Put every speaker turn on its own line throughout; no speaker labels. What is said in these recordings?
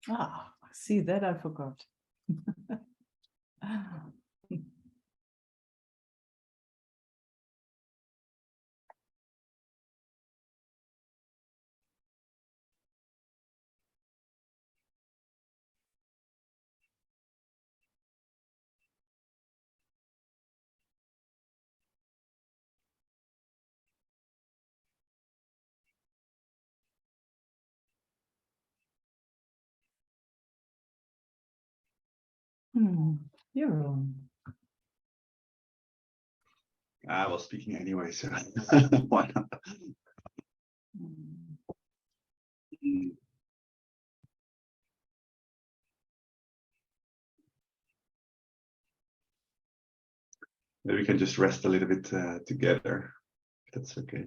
Ah, see, that I forgot. You're on.
I was speaking anyway, so why not? Maybe we can just rest a little bit together. If that's okay.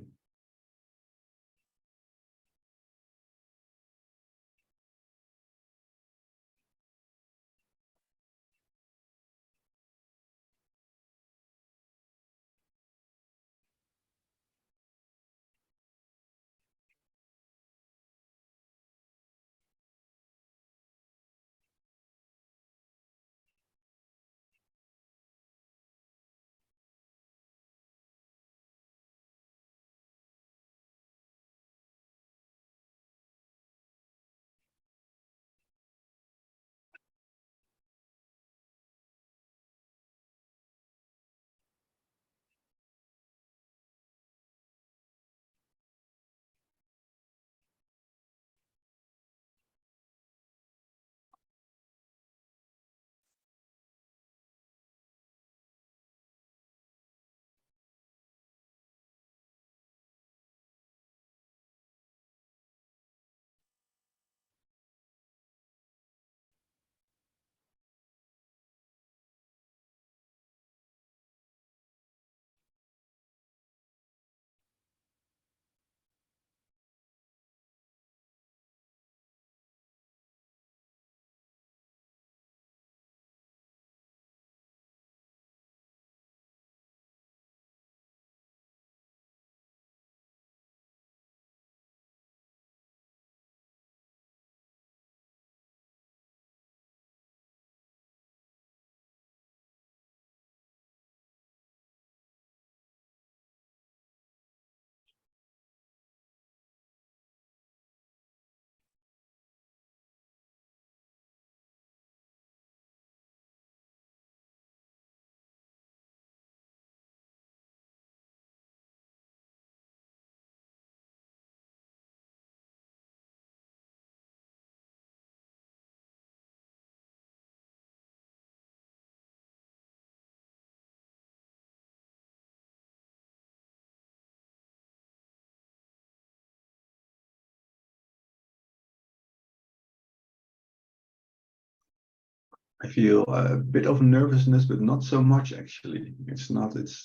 I feel a bit of nervousness, but not so much actually. It's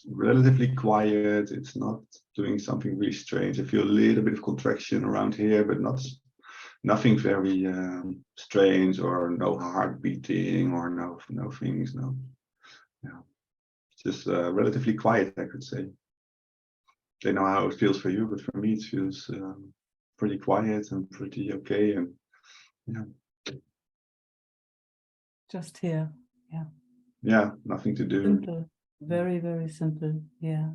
relatively quiet. It's not doing something really strange. I feel a little bit of contraction around here, but nothing very strange, or no heart beating, or no things. No, yeah. It's just relatively quiet, I could say. I don't know how it feels for you, but for me it feels pretty quiet and pretty okay. And yeah.
Just here. Yeah.
Yeah, nothing to do.
Simple. Very, very simple. Yeah.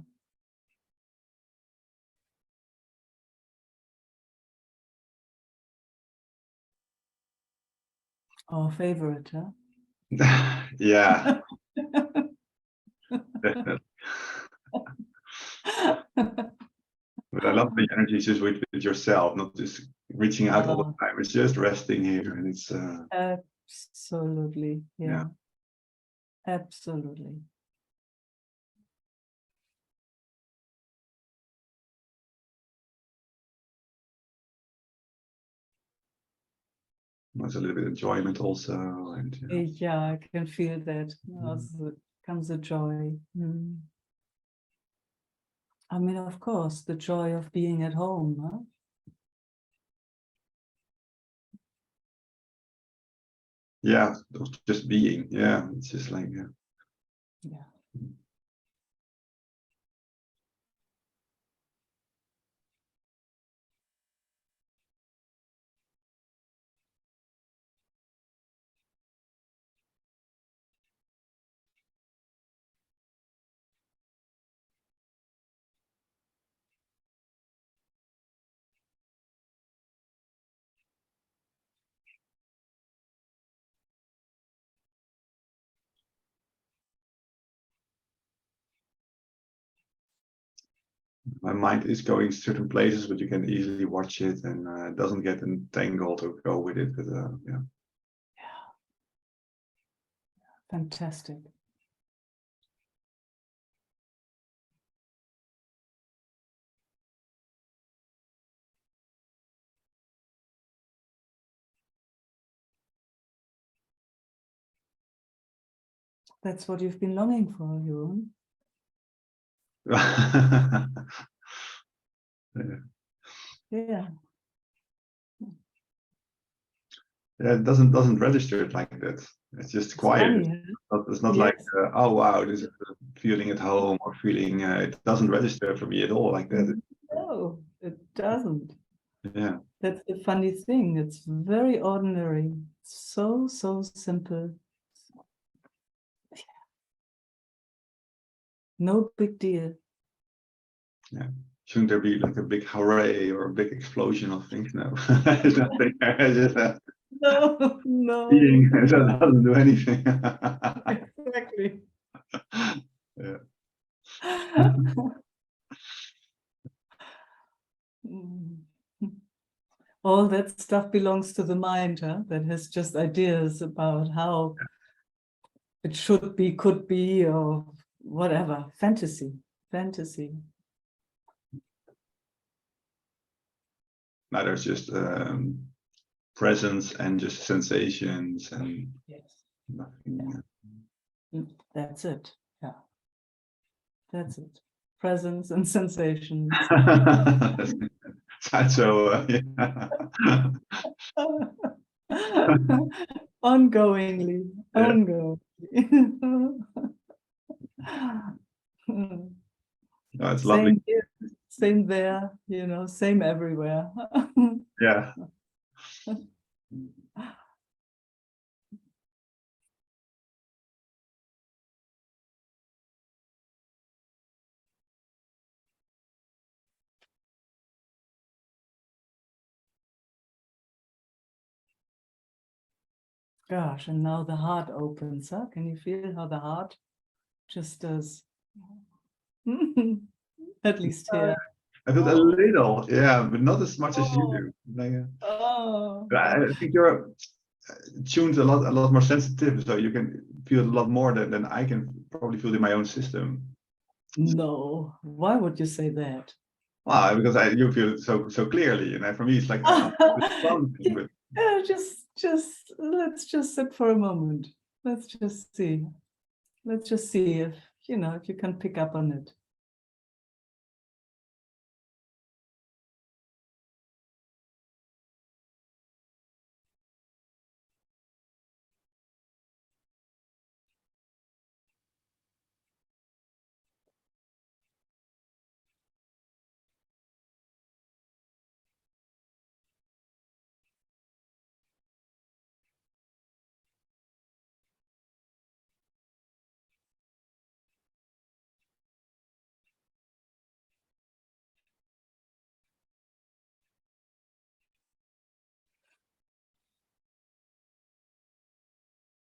Our favorite, huh?
Yeah. Definitely. But I love the energy just with yourself, not just reaching out all the time. It's just resting here, and it's
absolutely, yeah. Absolutely.
There's a little bit of enjoyment also, and
yeah, I can feel that. Also comes the joy. I mean, of course, the joy of being at home, huh?
Yeah, just being. Yeah, it's just like
Yeah.
my mind is going certain places, but you can easily watch it and it doesn't get entangled or go with it. But yeah.
Fantastic. That's what you've been longing for, Jeroen. Yeah.
Yeah, it doesn't register it like that. It's just
It's
quiet.
funny, huh?
It's not
Yes.
like oh wow, this is feeling at home or feeling. It doesn't register for me at all like that.
No, it doesn't.
Yeah.
That's the funny thing. It's very ordinary. So simple. No big deal.
Yeah. Shouldn't there be like a big hooray or a big explosion of things? No. It's nothing. It's just
No, no.
being it doesn't do anything.
Exactly.
Yeah.
All that stuff belongs to the mind, huh? That has just ideas about how it should be, could be, or whatever. Fantasy.
Now there's just presence and just sensations and
Yes.
nothing.
That's it. Yeah. That's it. Presence and sensations.
Sounds so yeah.
Ongoingly.
Yeah.
Ongoingly.
No, it's lovely.
Same here, same there, same everywhere.
Yeah.
Gosh, and now the heart opens, huh? Can you feel how the heart just does? At least here.
I feel a little, yeah, but not as much as you
Oh.
do. Like,
Oh,
I think you're tuned a lot more sensitive, so you can feel a lot more than I can probably feel in my own system.
no. Why would you say that?
Well, because you feel it so clearly, and for me it's like something, but
Yeah, just let's just sit for a moment. Let's just see. Let's just see if if you can pick up on it.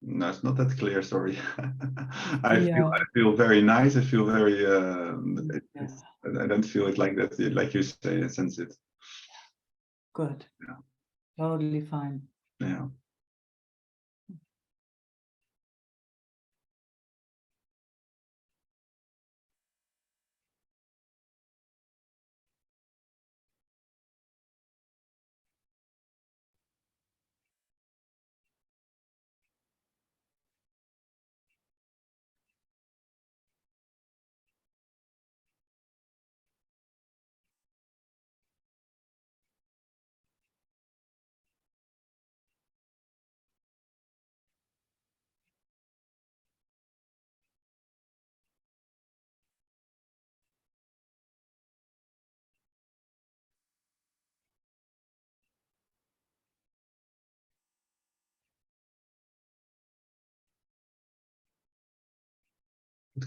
no, it's not that clear. Sorry,
Yeah.
I feel very nice. I feel very.
Yeah.
I don't feel it like that. Like you say, I sense it.
Good.
Yeah.
Totally fine.
Yeah.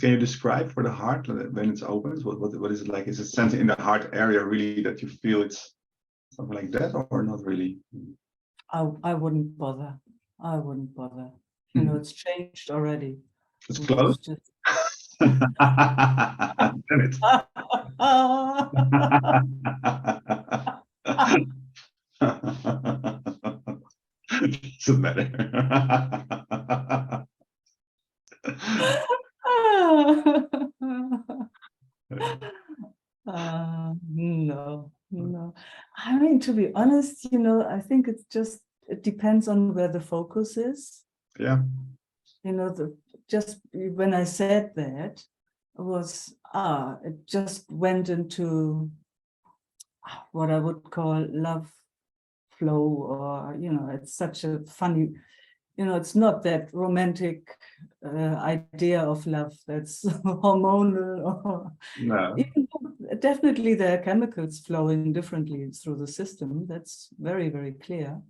Can you describe for the heart when it's opens? What is it like? Is it something in the heart area really that you feel it's something like that, or not really?
I wouldn't bother. I wouldn't bother.
Mhm.
It's changed already.
It's
It was
closed.
just
Damn it. Doesn't matter.
No, no. I mean, to be honest, I think it depends on where the focus is.
Yeah.
Just when I said that, it just went into what I would call love flow, or, it's such a funny, it's not that romantic idea of love that's hormonal, or
No.
definitely there are chemicals flowing differently through the system. That's very, very clear.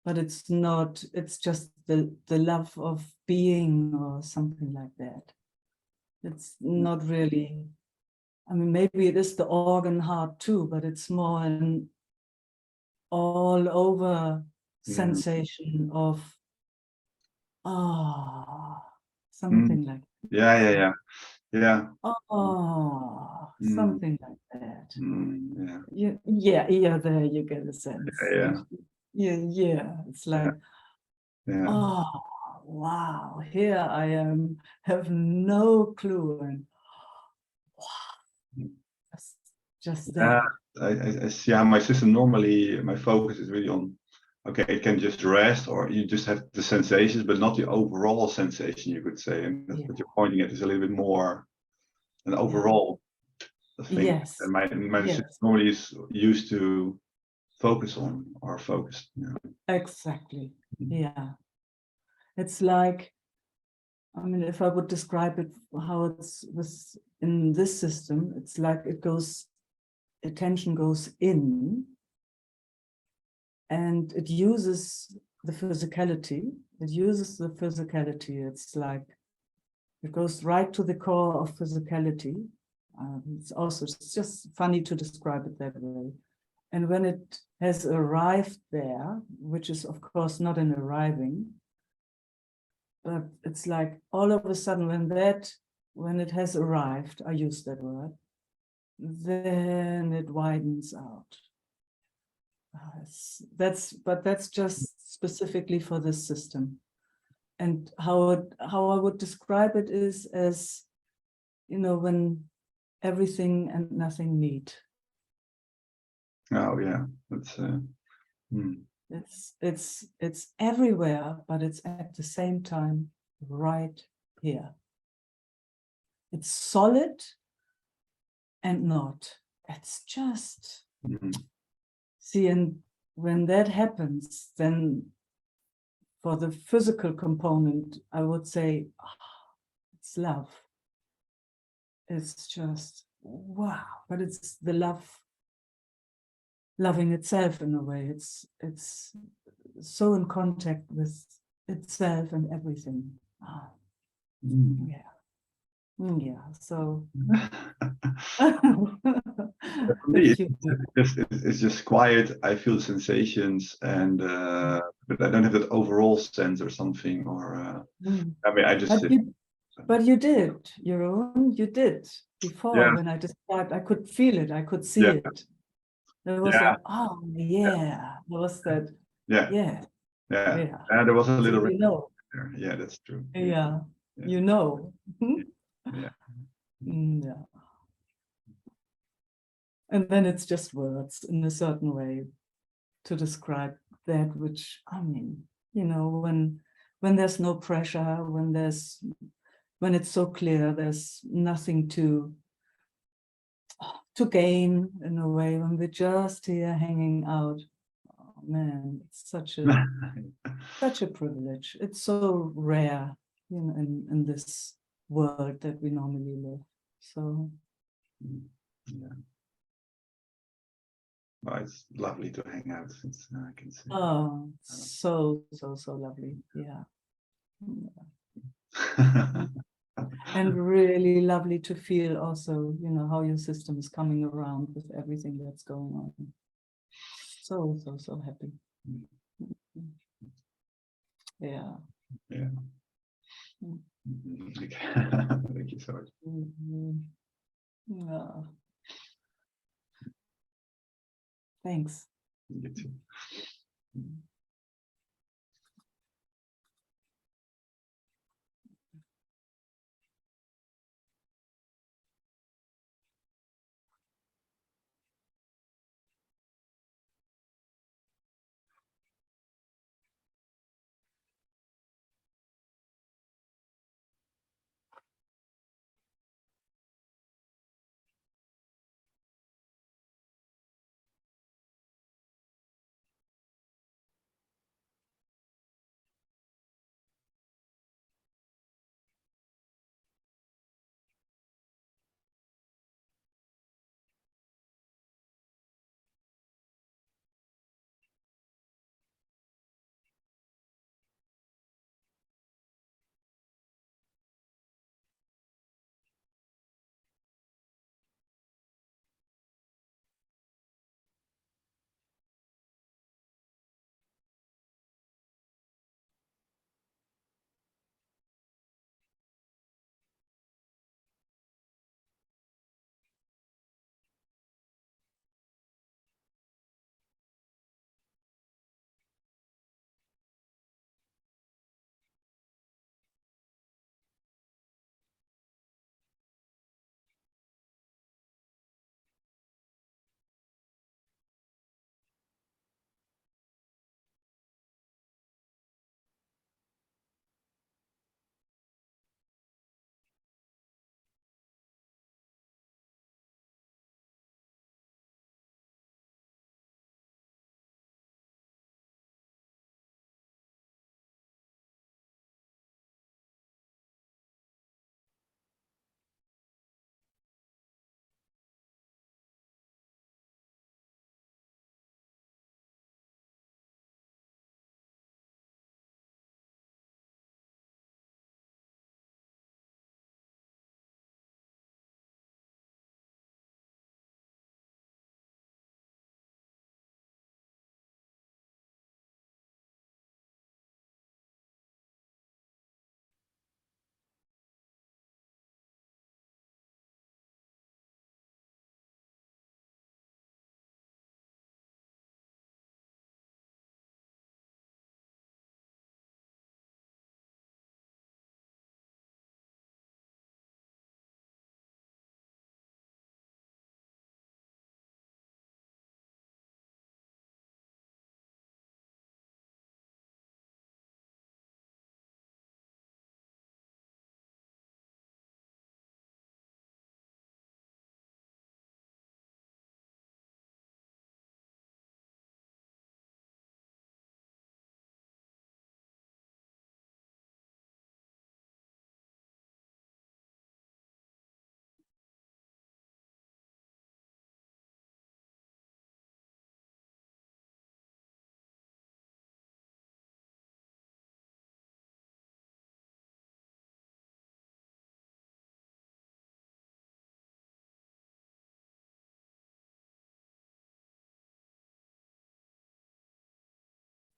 But it's not, it's just the love of being or something like that. It's not really, I mean, maybe it is the organ heart too, but it's more an all over sensation of, something like that.
Yeah.
Something like that.
Yeah.
There you get a sense.
Yeah.
It's like,
Yeah.
wow, here I am, have no clue, and just that.
I see how my system normally, my focus is really on, okay, it can just rest, or you just have the sensations, but not the overall sensation, you could say. And that's what you're pointing at, is a little bit more an overall thing.
Yes.
And my system normally is used to focus on, or focused.
Exactly. Yeah. It's like, I mean, if I would describe it, how it's in this system, it's like attention goes in, and it uses the physicality. It's like, it goes right to the core of physicality. It's just funny to describe it that way. And when it has arrived there, which is of course not an arriving, but it's like all of a sudden when it has arrived, I use that word, then it widens out. That's just specifically for this system. And how I would describe it is as, when everything and nothing meet.
Oh yeah, that's
It's everywhere, but it's at the same time right here. It's solid and not. It's just see, and when that happens, then for the physical component, I would say it's love. It's just wow, but it's the loving itself in a way. It's so in contact with itself and everything. Yeah. So
for me, it's just quiet. I feel sensations, and but I don't have that overall sense or something. Or I mean, I just.
But you did, you did before. When I described, I could feel it, I could see it. There was that, there was that,
yeah. There was a little.
So
there. Yeah, that's true.
Yeah.
Yeah.
Yeah. And then it's just words in a certain way to describe that, which, I mean, when there's no pressure, when it's so clear, there's nothing to gain in a way, when we're just here hanging out. Oh man, it's such a privilege. It's so rare, in this world that we normally live. So
Well, it's lovely to hang out. I can see.
Oh, so lovely. Yeah. And really lovely to feel also, how your system is coming around with everything that's going on. So happy. Yeah.
Thank you so much.
Yeah. Thanks.
You too.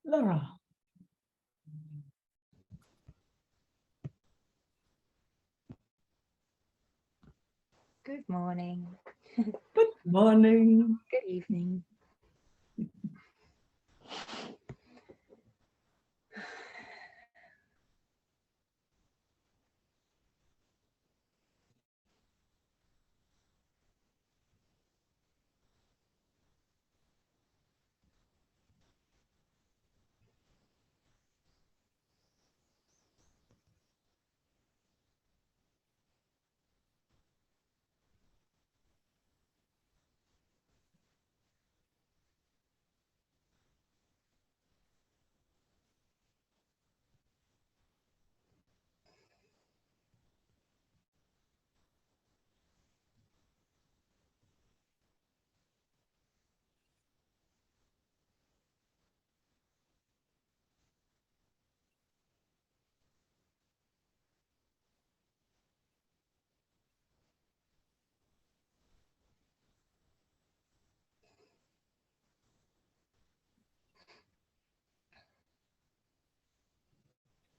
Laura.
Good morning.
Good morning.
Good evening.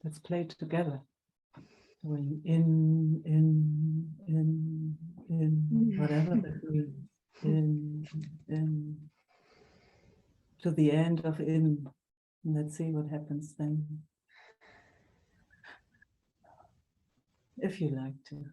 Let's play together. Going in, whatever that means. In, to the end of in. Let's see what happens then. If you like to.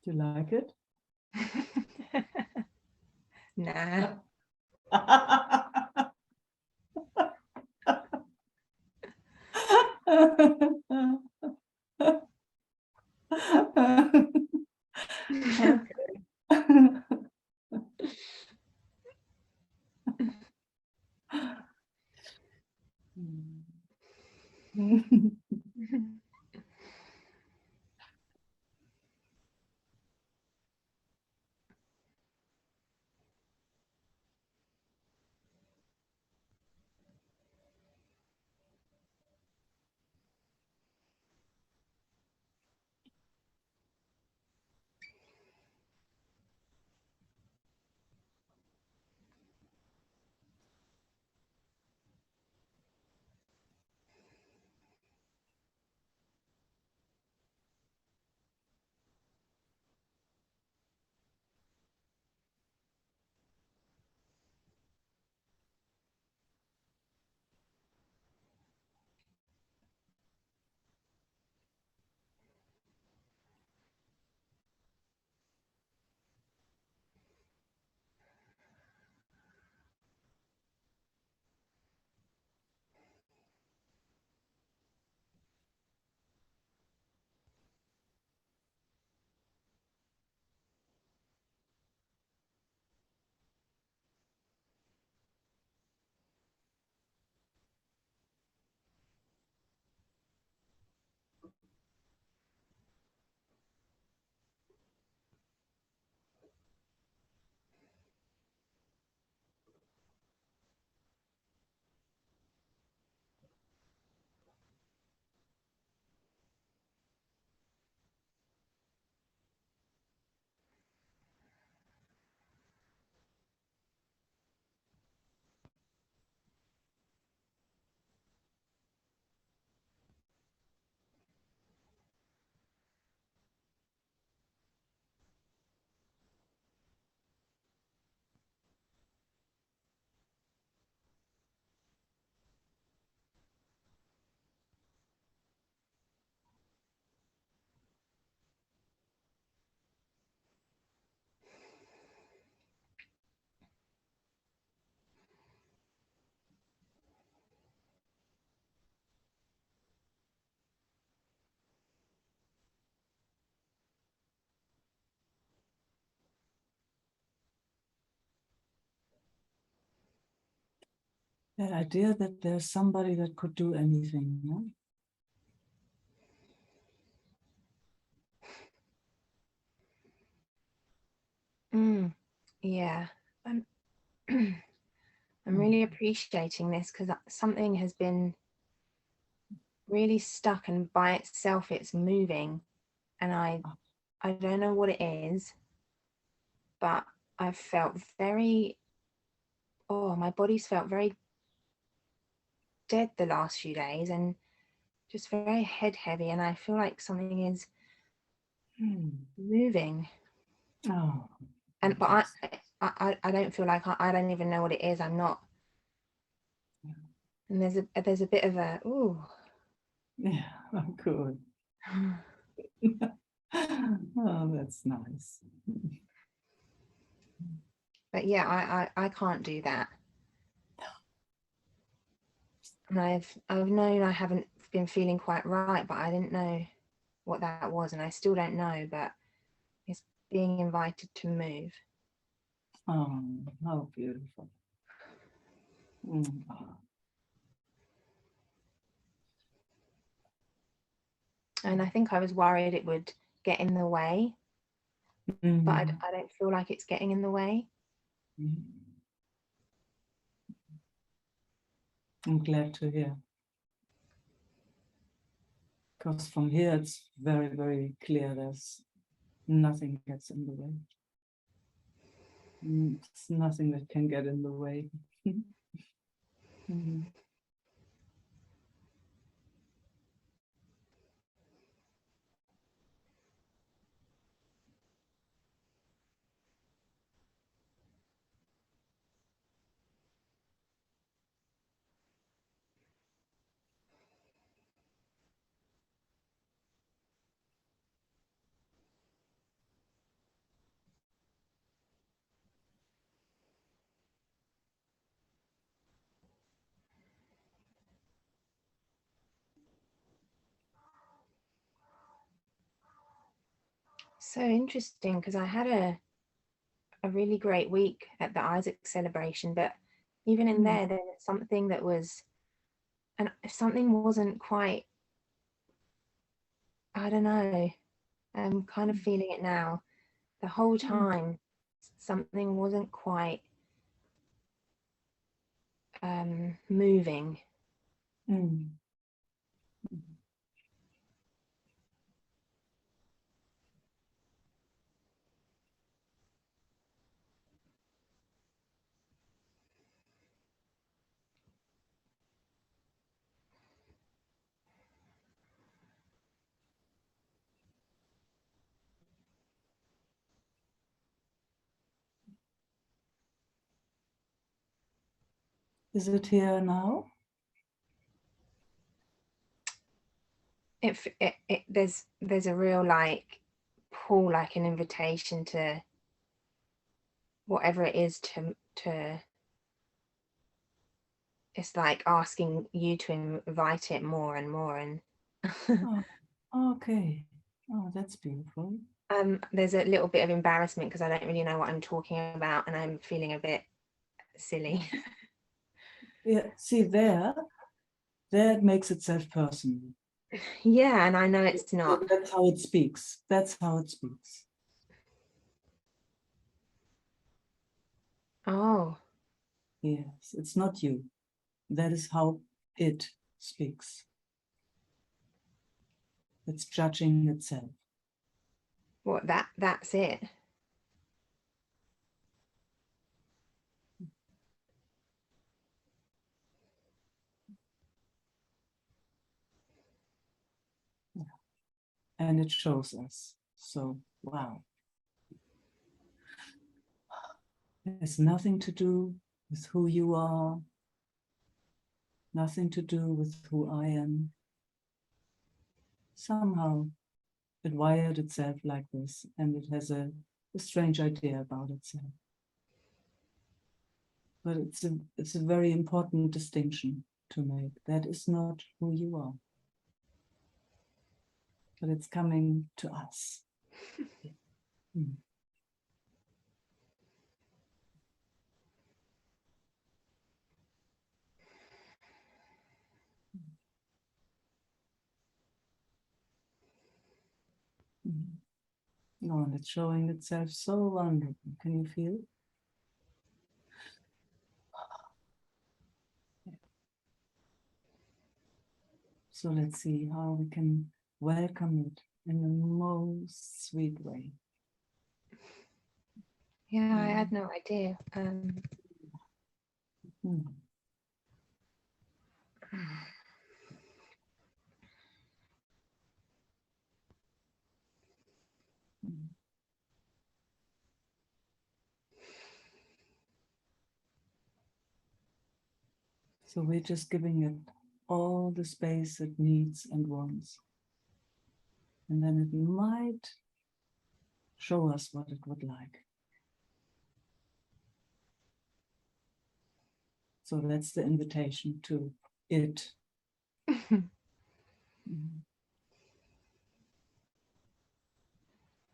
Do you like it?
Nah.
That idea that there's somebody that could do anything, no?
Yeah. I'm I'm really appreciating this because something has been really stuck, and by itself it's moving, and I don't know what it is, but I've felt very, my body's felt very dead the last few days and just very head heavy, and I feel like something is moving.
Oh,
And but I don't feel like I don't even know what it is. I'm not. And there's a bit of a ooh.
yeah, good. Oh, that's nice.
But yeah, I can't do that. And I've known I haven't been feeling quite right, but I didn't know what that was, and I still don't know, but it's being invited to move.
Oh, how beautiful.
And I think I was worried it would get in the way, but I don't feel like it's getting in the way.
I'm glad to hear. Because from here it's very, very clear there's nothing gets in the way. It's nothing that can get in the way.
So interesting, because I had a really great week at the Isaac celebration, but even in there was something that was, and something wasn't quite, I don't know, I'm kind of feeling it now. The whole time something wasn't quite moving.
Is it here now?
There's a real like pull, like an invitation to whatever it is to it's like asking you to invite it more and more. And
oh, okay. Oh, that's beautiful.
there's a little bit of embarrassment because I don't really know what I'm talking about and I'm feeling a bit silly.
Yeah, see there it makes itself personal.
Yeah, and I know it's not.
That's how it speaks. That's how it speaks.
Oh.
Yes, it's not you. That is how it speaks. It's judging itself.
What, that's it?
And it shows us. So, wow. It has nothing to do with who you are, nothing to do with who I am. Somehow it wired itself like this, and it has a strange idea about itself. But it's a very important distinction to make. That is not who you are. But it's coming to us. Oh, and it's showing itself so wonderful. Can you feel? So let's see how we can welcome it in the most sweet way.
Yeah, I had no idea.
So we're just giving it all the space it needs and wants. And then it might show us what it would like. So that's the invitation to it. And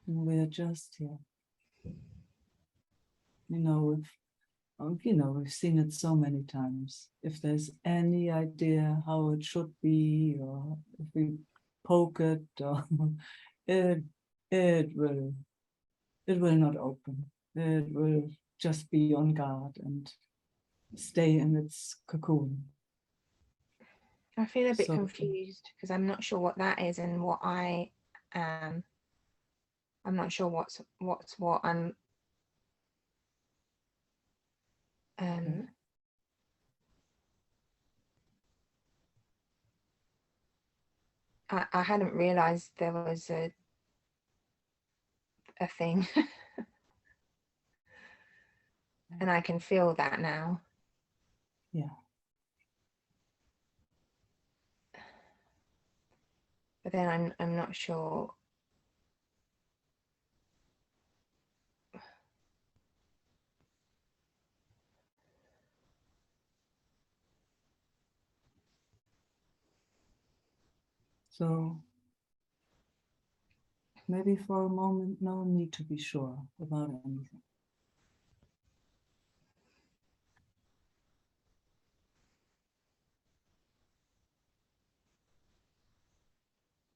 we're just here. We've seen it so many times. If there's any idea how it should be, or if we poke it, or it will not open. It will just be on guard and stay in its cocoon.
I feel a bit
So-
confused because I'm not sure what that is and what I am. I'm not sure what's what.
Okay.
I hadn't realized there was a thing. And I can feel that now.
Yeah.
But then I'm not sure.
So maybe for a moment, no need to be sure about anything.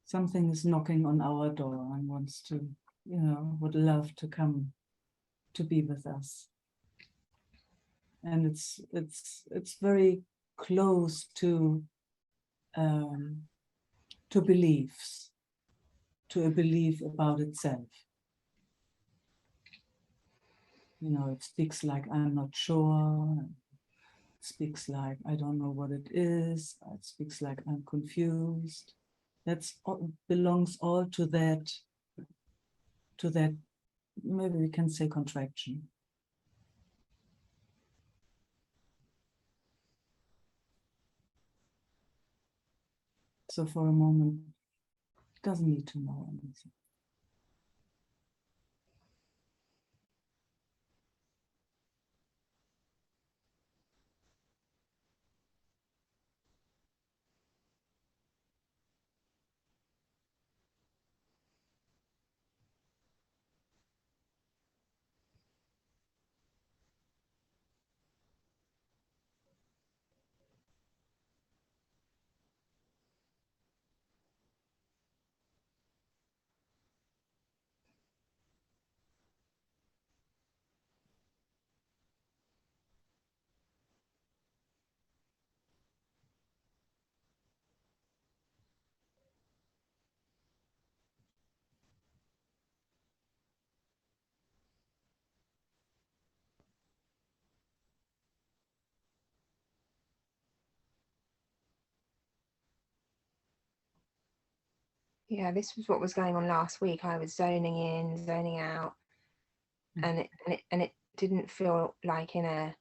Something is knocking on our door and wants to, would love to come to be with us. And it's very close to beliefs, to a belief about itself. It speaks like, I'm not sure. It speaks like, I don't know what it is. It speaks like, I'm confused. That's belongs all to that, maybe we can say contraction. So for a moment, it doesn't need to know anything.
Yeah, this was what was going on last week. I was zoning in, zoning out, and it didn't feel like in a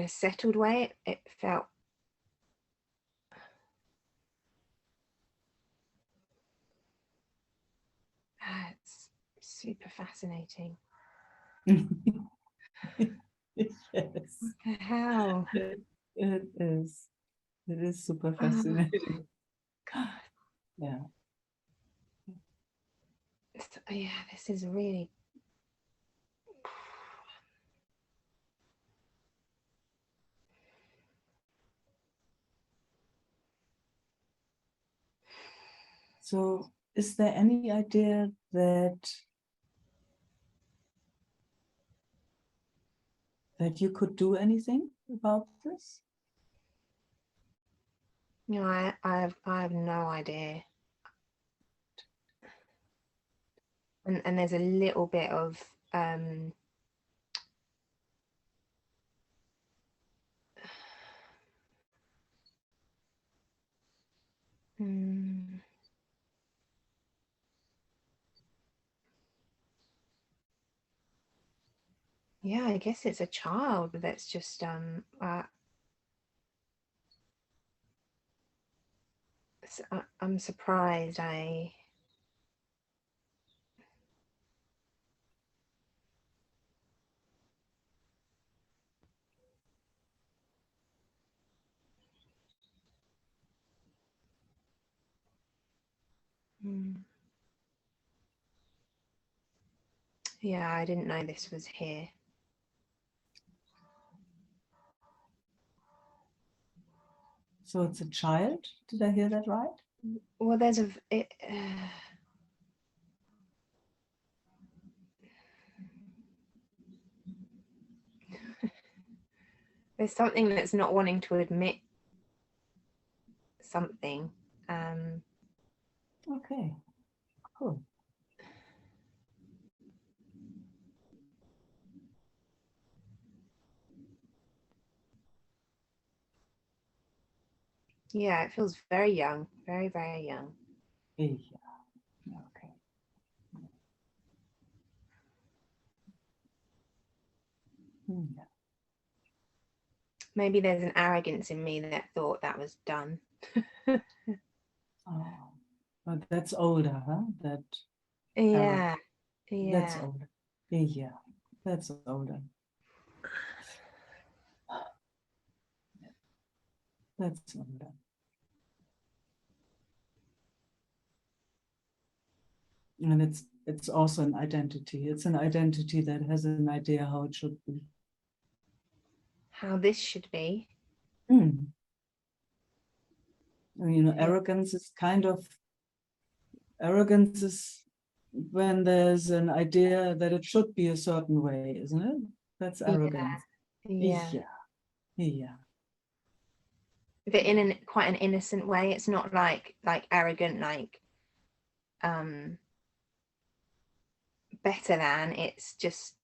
settled way. It felt it's super fascinating.
Yes,
What the hell?
it is. It is super fascinating. Yeah.
Yeah, this is really.
So is there any idea that you could do anything about this?
No, I have no idea. And there's a little bit of Mm. Yeah, I guess it's a child that's just I'm surprised. Yeah, I didn't know this was here.
So it's a child. Did I hear that right?
Well, there's there's something that's not wanting to admit something.
Okay, cool.
Yeah, it feels very young, very, very young.
Yeah. Okay. Yeah.
Maybe there's an arrogance in me that thought that was done.
Oh, but that's older, huh? That
Yeah,
that's
yeah.
older. Yeah, that's older. That's older. And it's also an identity. It's an identity that has an idea how it should be.
How this should be.
Mm. You know,
Yeah.
arrogance is when there's an idea that it should be a certain way, isn't it? That's arrogance.
Yeah.
Yeah. Yeah.
But in quite an innocent way. It's not like arrogant, like better than. It's just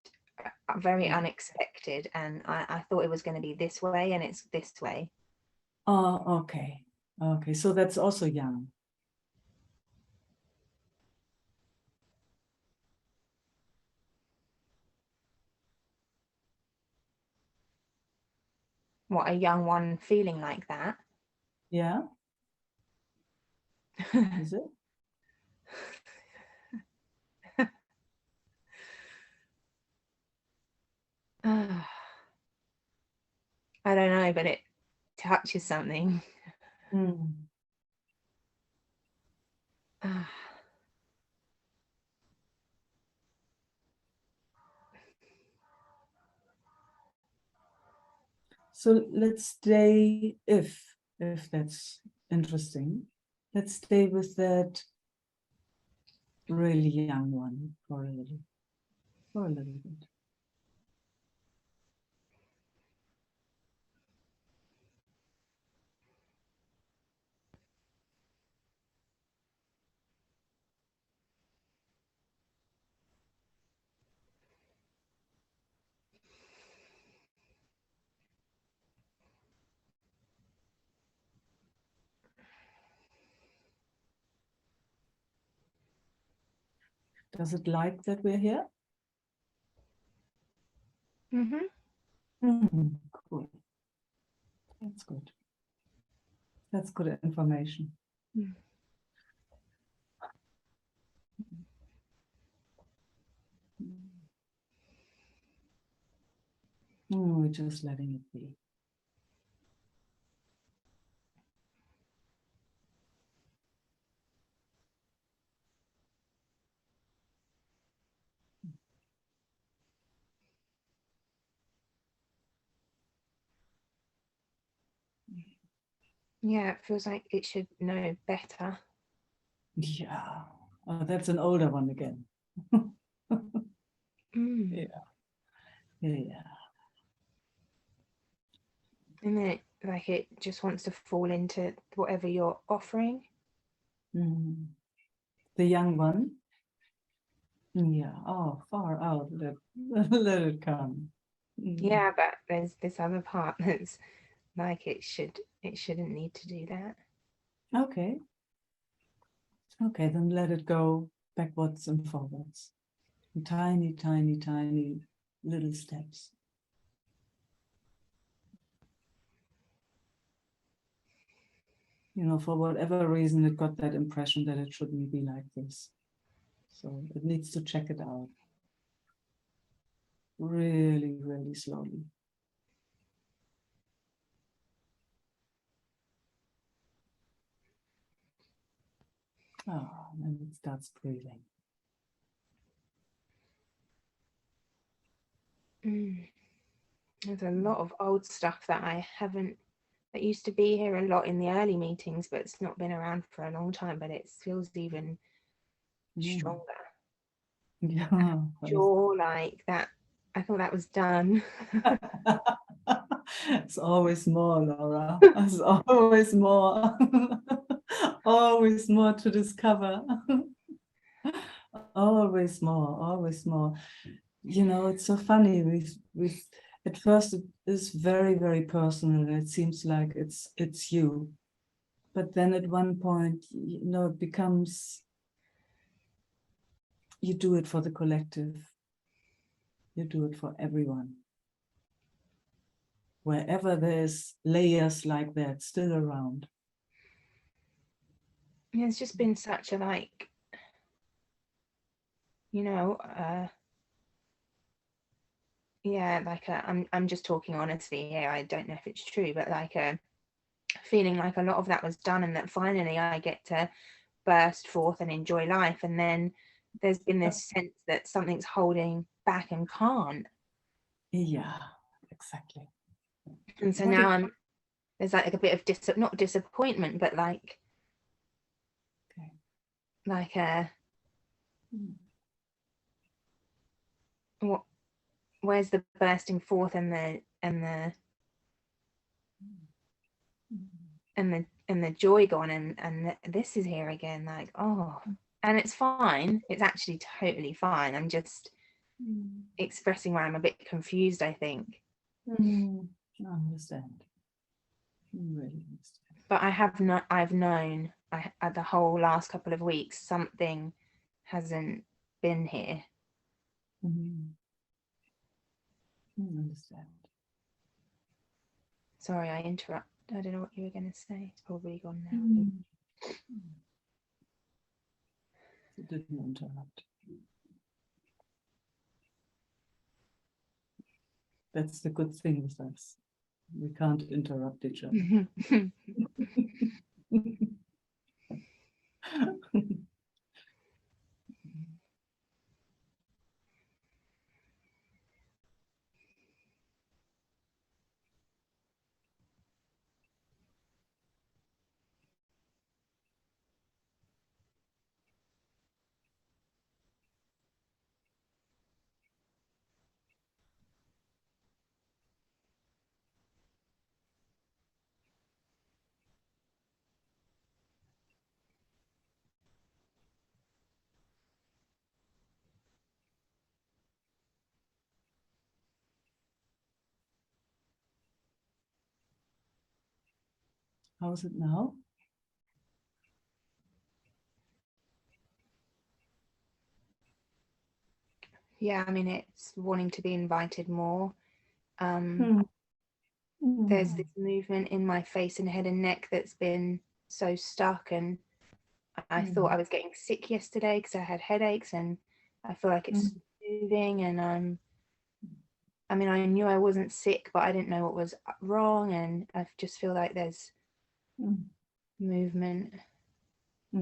very unexpected, and I thought it was going to be this way, and it's this way.
Oh, okay. Okay, so that's also young.
What, a young one feeling like that?
Yeah. Is it?
I don't know, but it touches something.
Mm. So let's stay, if that's interesting, let's stay with that really young one for a little bit. Does it like that we're here? Cool. That's good. That's good information. We're just letting it be.
Yeah, it feels like it should know better.
Yeah. Oh, that's an older one again. Yeah. Yeah.
And then it just wants to fall into whatever you're offering.
The young one. Yeah. Oh, far out. Let it come.
Yeah, but there's this other part that's like it shouldn't need to do that.
Okay. Okay, then let it go backwards and forwards. In tiny, tiny, tiny little steps. You know, for whatever reason, it got that impression that it shouldn't be like this. So it needs to check it out. Really, really slowly. And it starts breathing.
There's a lot of old stuff that I haven't, that used to be here a lot in the early meetings, but it's not been around for a long time, but it feels even stronger.
Yeah.
Jaw like that. I thought that was done.
It's always more, Laura. It's always more. Always more to discover. Always more, always more. You know, it's so funny. We've at first it is very, very personal. It seems like it's you. But then at one point, you know, it becomes, you do it for the collective. You do it for everyone. Wherever there's layers like that still around.
Yeah, it's just been such a like, you know, yeah, like I'm just talking honestly here. I don't know if it's true, but like a feeling like a lot of that was done, and that finally I get to burst forth and enjoy life. And then there's been this sense that something's holding back and can't.
Yeah, exactly.
And so now there's like a bit of not disappointment, but like a what? Where's the bursting forth and the joy gone, and this is here again, like, oh, and it's fine. It's actually totally fine. I'm just expressing where I'm a bit confused, I think.
I understand. Really understand.
But I've known the whole last couple of weeks something hasn't been here.
I understand.
Sorry, I interrupt. I don't know what you were going to say. It's probably gone now.
You didn't interrupt. That's the good thing with us. We can't interrupt each other. How's it now?
Yeah, I mean, it's wanting to be invited more. There's this movement in my face and head and neck that's been so stuck, and I thought I was getting sick yesterday because I had headaches, and I feel like it's moving, and I mean, I knew I wasn't sick, but I didn't know what was wrong, and I just feel like there's movement.
Yeah.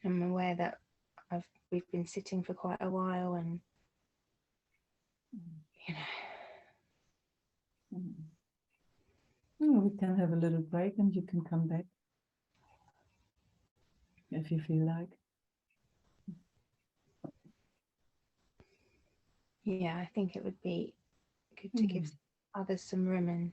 I'm aware that we've been sitting for quite a while, and you know.
We can have a little break and you can come back if you feel like.
Yeah, I think it would be good to give others some room, and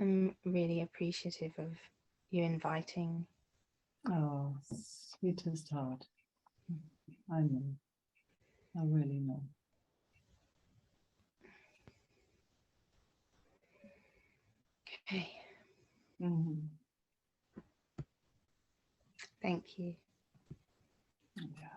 I'm really appreciative of you inviting.
Oh, sweetest heart. I know. I really know.
Okay,
Mhm.
thank you.
Yeah.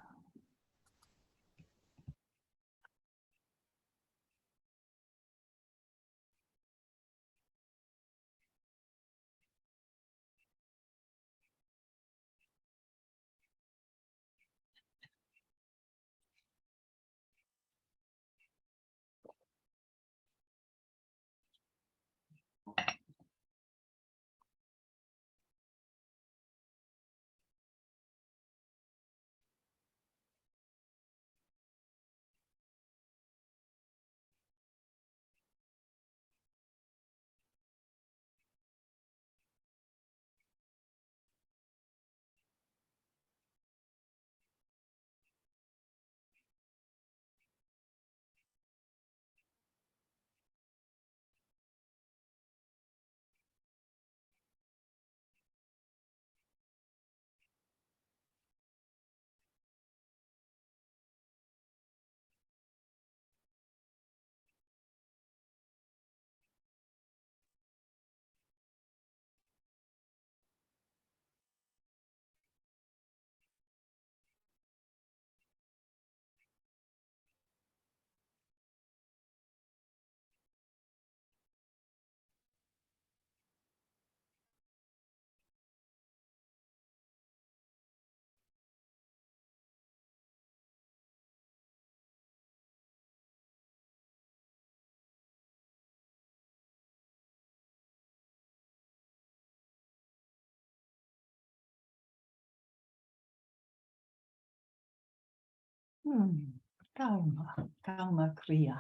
Karma, karma kriya.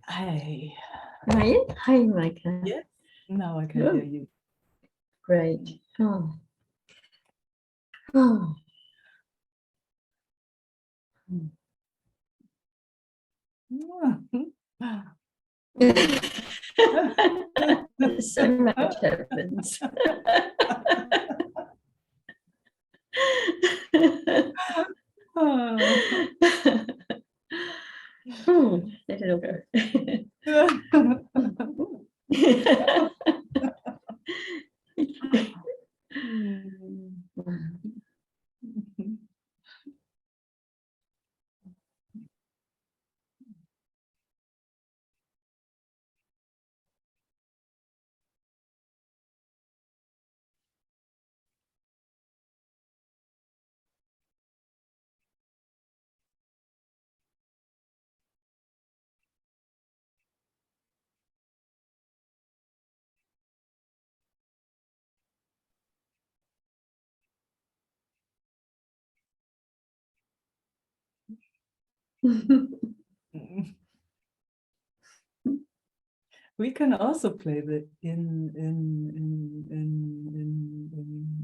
Hey.
Hi, hi, Meike.
Yes. Now I can
Oh.
hear you.
Great. Oh. Oh. So much happens. Let it all go.
We can also play the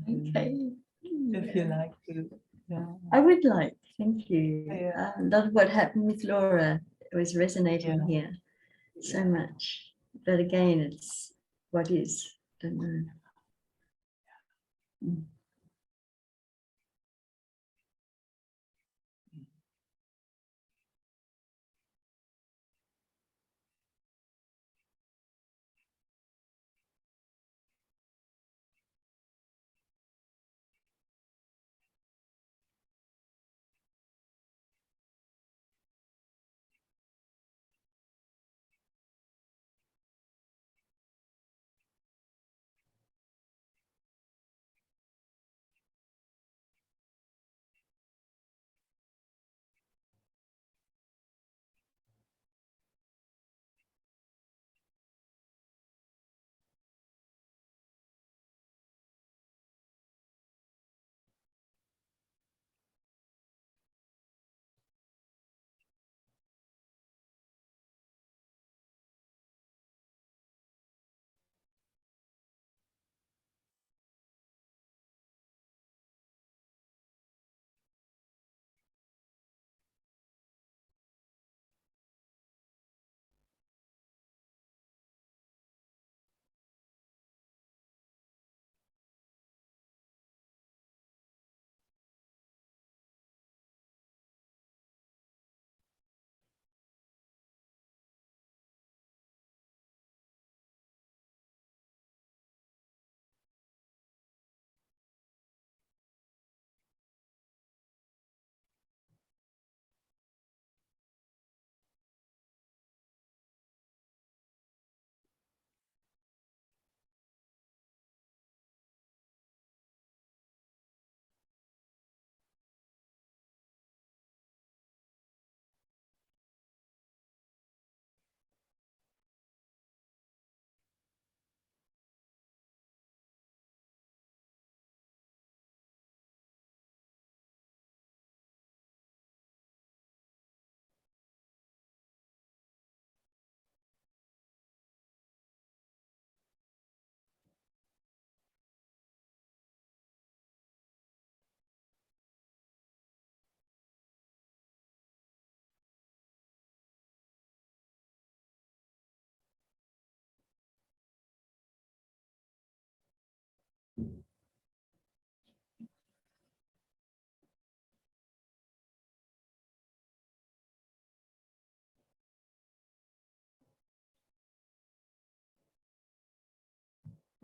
Okay.
if you like to. Yeah.
I would like, thank you.
Yeah.
A lot of what happened with Laura was resonating
Yeah.
here so much. But again, it's what is, don't know. Mm.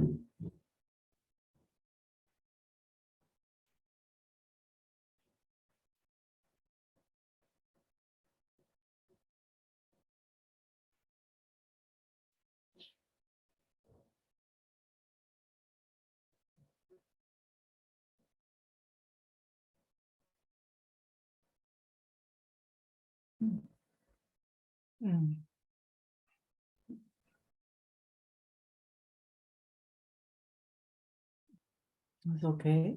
Mm. It's okay.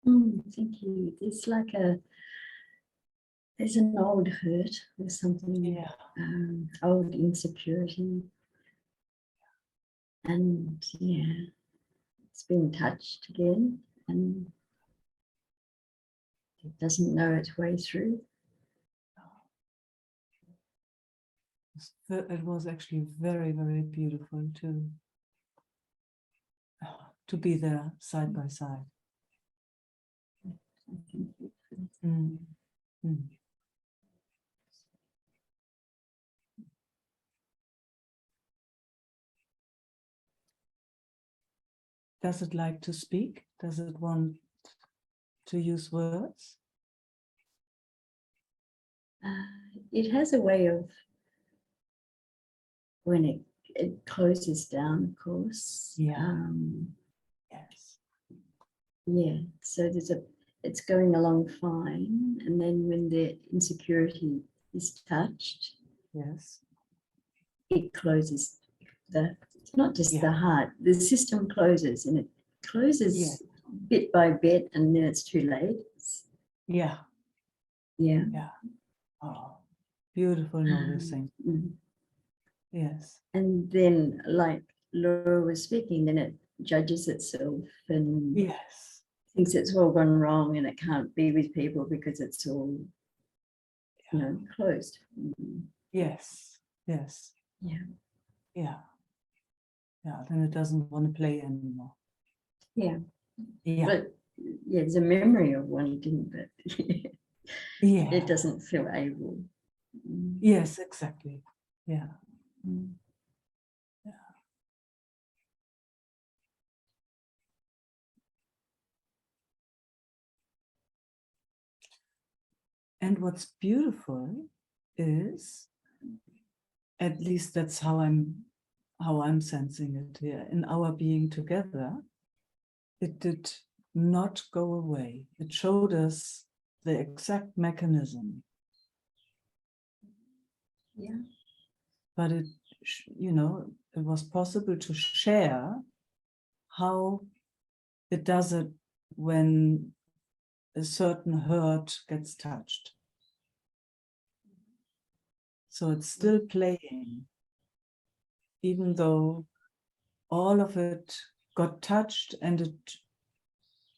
Thank you. It's like there's an old hurt or something,
Yeah.
old insecurity. And yeah, it's been touched again and it doesn't know its way through.
It was actually very, very beautiful to be there side by side. Mm. Mm. Does it like to speak? Does it want to use words?
It has a way of, when it closes down, of course.
Yeah. Yes.
Yeah, so it's going along fine. And then when the insecurity is touched,
Yes.
it closes it's not just the
Yeah.
heart, the system closes, and it closes
Yeah.
bit by bit, and then it's too late.
Yeah.
Yeah.
Yeah. Oh, beautiful noticing. Yes.
And then, like Laura was speaking, then it judges itself and
Yes.
thinks it's all gone wrong and it can't be with people because it's all, closed.
Yes. Yes.
Yeah.
Yeah. Yeah. Then it doesn't want to play anymore.
Yeah.
Yeah.
But yeah, there's a memory of wanting, but
Yeah.
it doesn't feel able.
Yes, exactly. Yeah. Yeah. And what's beautiful is, at least that's how I'm sensing it here, in our being together, it did not go away. It showed us the exact mechanism.
Yeah.
But it was possible to share how it does it when a certain hurt gets touched. So it's still playing, even though all of it got touched, and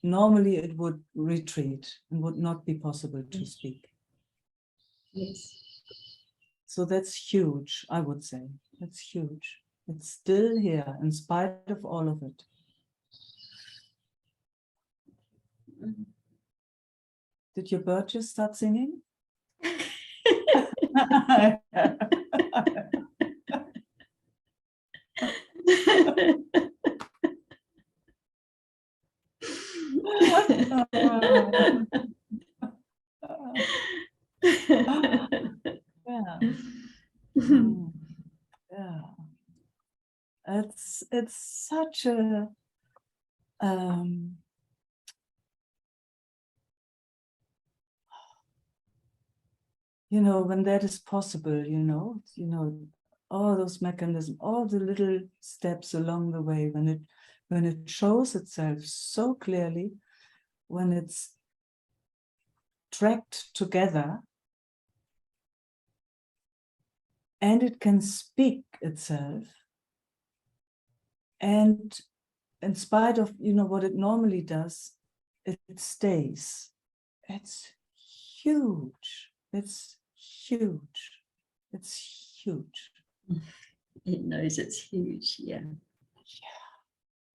normally it would retreat and would not be possible to speak.
Yes.
So that's huge, I would say. That's huge. It's still here in spite of all of it. Did your bird just start singing? Yeah. Yeah. It's such a when that is possible, all those mechanisms, all the little steps along the way, when it shows itself so clearly, when it's tracked together, and it can speak itself, and in spite of what it normally does, it stays. It's huge. It's huge. It's huge.
It knows it's huge. Yeah.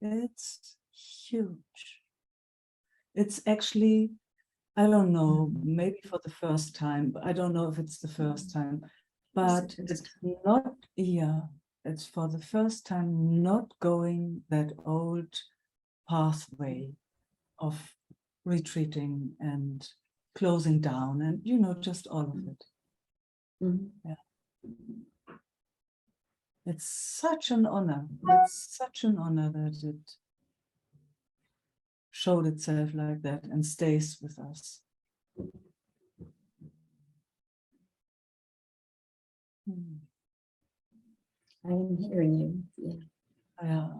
Yeah. It's huge. It's actually, I don't know, maybe for the first time, but I don't know if it's the first time, but it's not, it's for the first time not going that old pathway of retreating and closing down and, you know, just all of it.
Mhm.
It's such an honor. It's such an honor that it showed itself like that and stays with us.
I am hearing you. Yeah.
Yeah.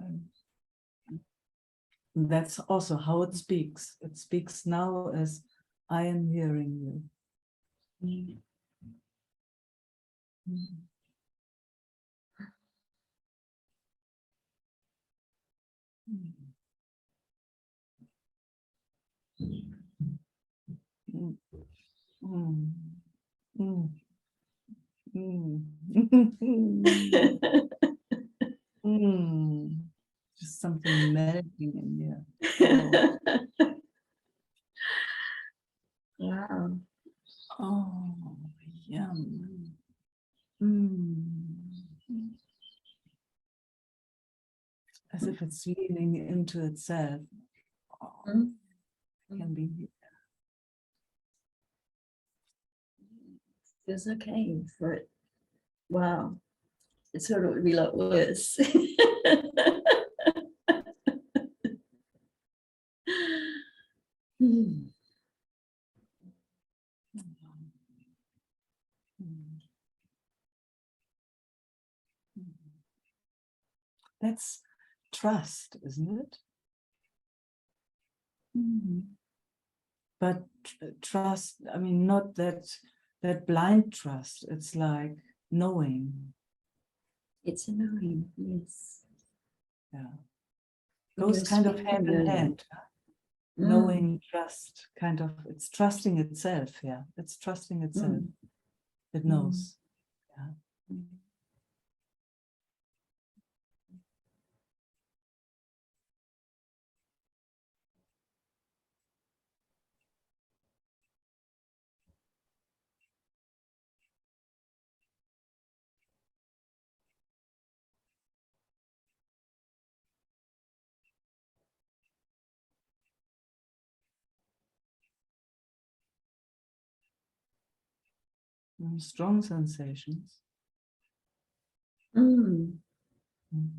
That's also how it speaks. It speaks now as I am hearing you.
Mm.
Mm. Mm. Mm. Mm. Mm. Just something melting in here.
Wow.
Oh, yum. Mm. As if it's leaning into itself. Oh,
Mm.
can be.
Feels okay for it. Wow. It sort of would be a lot worse. Hmm.
That's trust, isn't it?
Mhm.
But trust, I mean, not that blind trust. It's like knowing.
It's annoying, yes.
Yeah.
When
Goes
you're
kind of
speaking
hand in
earlier.
hand.
Mm.
Knowing, trust, kind of, it's trusting itself. Yeah, it's trusting itself.
Mm.
It knows. Yeah.
Mm.
Strong sensations.
Mm.
Mm.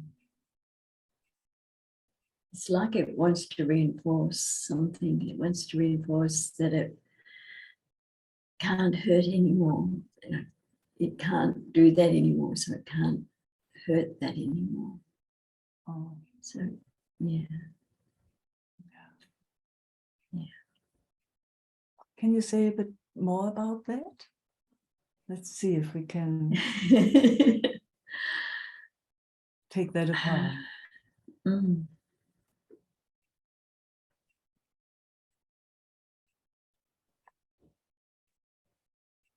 It's like it wants to reinforce something. It wants to reinforce that it can't hurt anymore. It can't do that anymore, so it can't hurt that anymore.
Oh.
So, yeah. Yeah.
Can you say a bit more about that? Let's see if we can take that apart.
Mm.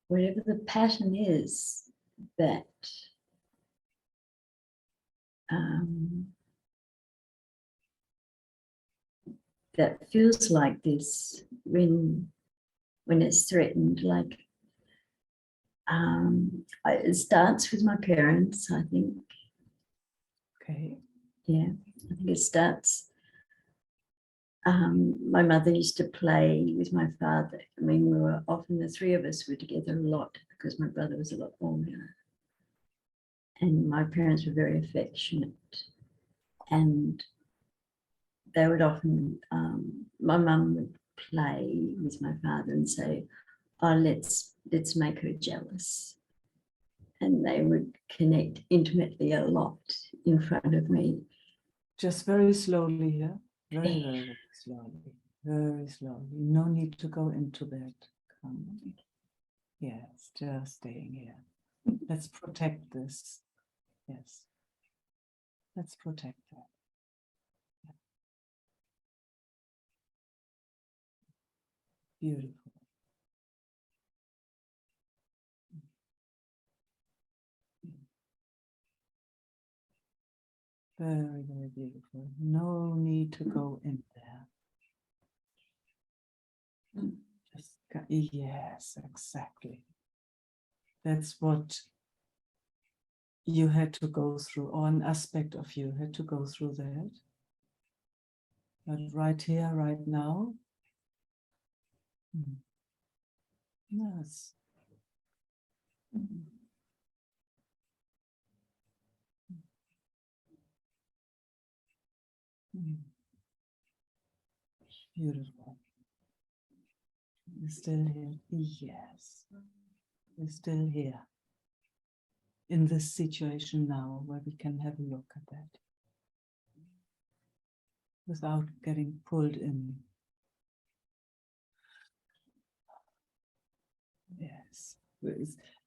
Whatever the pattern is that that feels like this when it's threatened, like it starts with my parents, I think.
Okay.
Yeah, I think it starts. My mother used to play with my father. I mean, we were often, the three of us were together a lot because my brother was a lot older. And my parents were very affectionate. And they would often, my mum would play with my father and say, oh, let's make her jealous. And they would connect intimately a lot in front of me.
Just very slowly here. Very, very, very slowly. Very slowly. No need to go into that. Yes, just staying here. Let's protect this. Yes. Let's protect that. Beautiful. Very, very beautiful. No need to go in there. Just yes, exactly. That's what you had to go through, or an aspect of you had to go through that. But right here, right now, yes. Beautiful. You're still here. Yes. You're still here. In this situation now, where we can have a look at that. Without getting pulled in. Yes.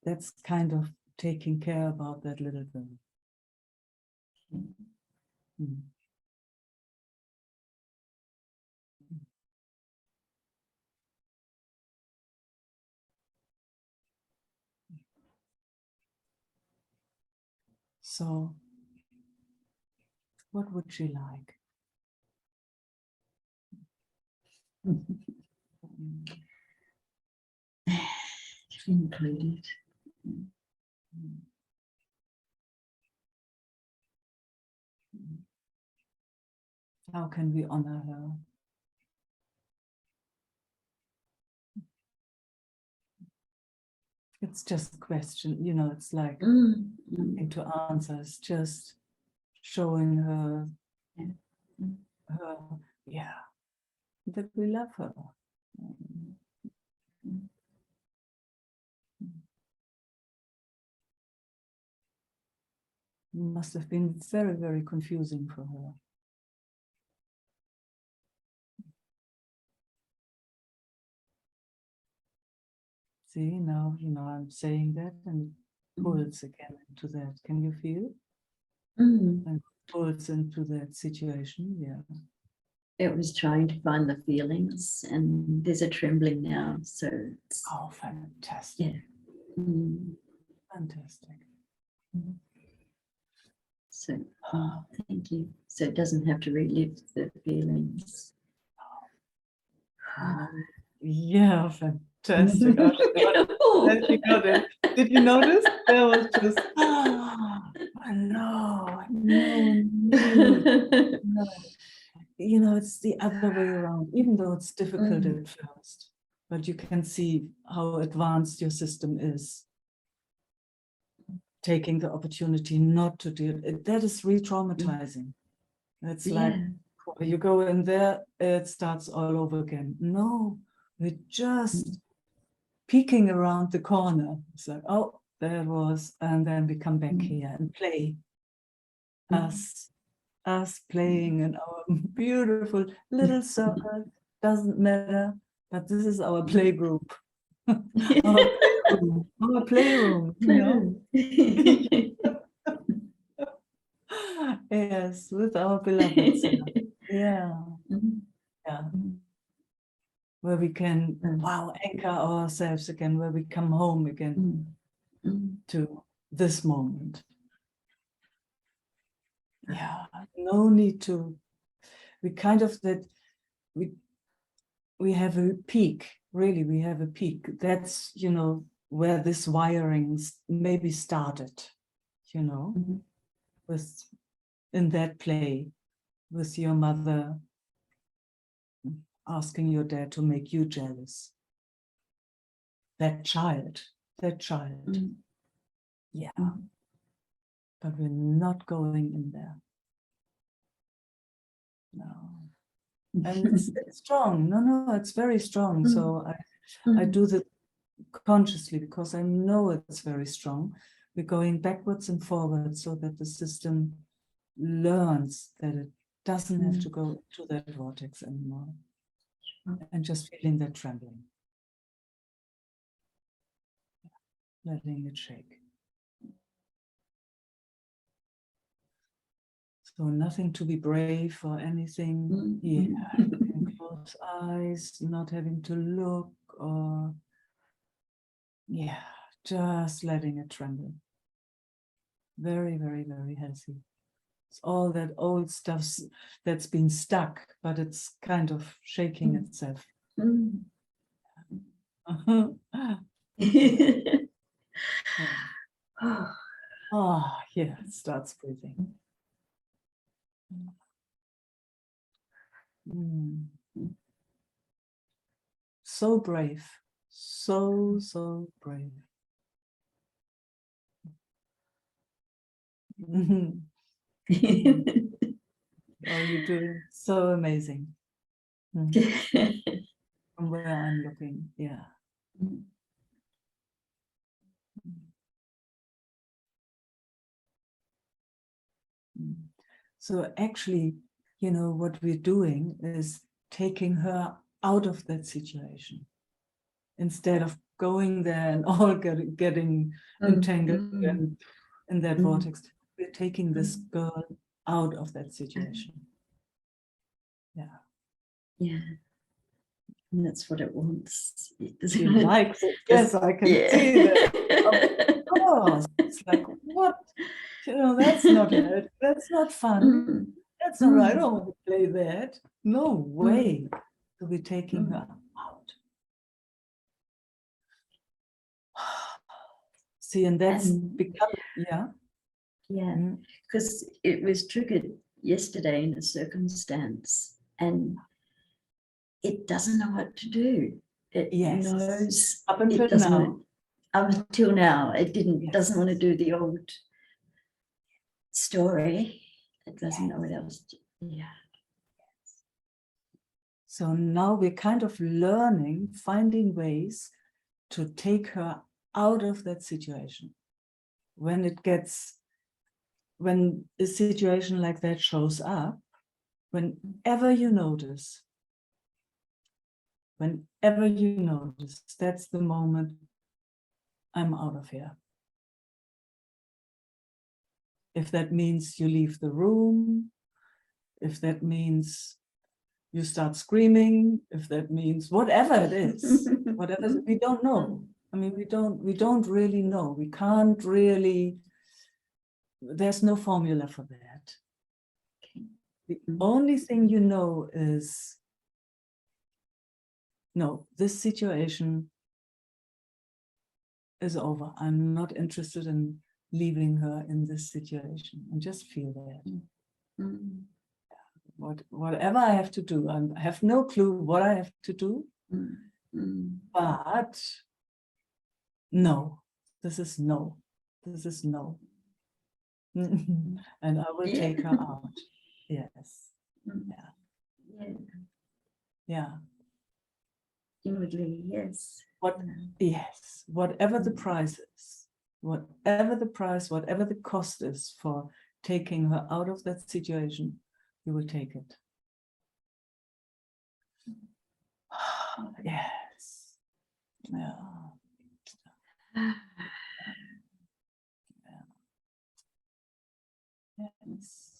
That's kind of taking care about that little girl. Mm. So, what would she like?
Included.
How can we honor her? It's just a question, you know, it's like to answer, it's just showing her, that we love her. Must have been very, very confusing for her. See, now, you know, I'm saying that and pulls again into that. Can you feel? And pulls into that situation, yeah.
It was trying to find the feelings, and there's a trembling now, so it's,
Oh, fantastic.
yeah.
Fantastic.
So thank you. So it doesn't have to relive the feelings.
Yeah, fantastic. Oh, she got it. Did you notice? There was just, no. You know, it's the other way around, even though it's difficult at first, but you can see how advanced your system is. Taking the opportunity not to do it, that is re-traumatizing. It's like, you go in there, it starts all over again. No, we're just peeking around the corner. It's like, oh, there it was, and then we come back here and play. Us playing in our beautiful little circle, doesn't matter, but this is our play group. Our playroom, you know? Yes, with our beloveds. Yeah. Where we can, anchor ourselves again, where we come home again to this moment. Yeah, no need to, we kind of that, we have a peak, really, we have a peak. That's, you know, where this wiring maybe started, you know, with, in that play, with your mother asking your dad to make you jealous. That child. Yeah. But we're not going in there. No. And it's strong. No, it's very strong. So I do that consciously because I know it's very strong. We're going backwards and forwards so that the system learns that it doesn't have to go to that vortex anymore. And just feeling that trembling. Letting it shake. So nothing to be brave or anything. Yeah, you can close eyes, not having to look or, yeah, just letting it tremble. Very, very, very healthy. It's all that old stuff that's been stuck, but it's kind of shaking itself. Ah, yeah, it starts breathing. Mm. So brave, so brave. Oh, you're doing so amazing. From where I'm looking, yeah. So actually, you know, what we're doing is taking her out of that situation instead of going there and all getting entangled in that vortex. We're taking this girl out of that situation. Yeah.
Yeah. And that's what it wants.
She likes it. Yes, I can see that. Of course. It's like, what? You know, that's not it. That's not fun. That's not right. I don't want to play that. No way. So we're taking her out. See, and that's become, yeah.
Yeah, because it was triggered yesterday in a circumstance and it doesn't know what to do. It knows
Up until
it doesn't
now.
want to, up until now, it
Yes.
doesn't want to do the old story. It doesn't know what else to, yeah.
So now we're kind of learning, finding ways to take her out of that situation. When a situation like that shows up, whenever you notice, that's the moment I'm out of here. If that means you leave the room, if that means you start screaming, if that means whatever it is, whatever, we don't know. I mean, we don't really know. We can't really, there's no formula for that. The only thing you know is, no, this situation is over. I'm not interested in leaving her in this situation, and just feel that. Whatever I have to do, I have no clue what I have to do, but no, this is no. And I will take her out. Yes. Yeah.
Inwardly, yes.
Yes, whatever the price is, whatever the cost is for taking her out of that situation, you will take it. Yes. Yeah. Yes.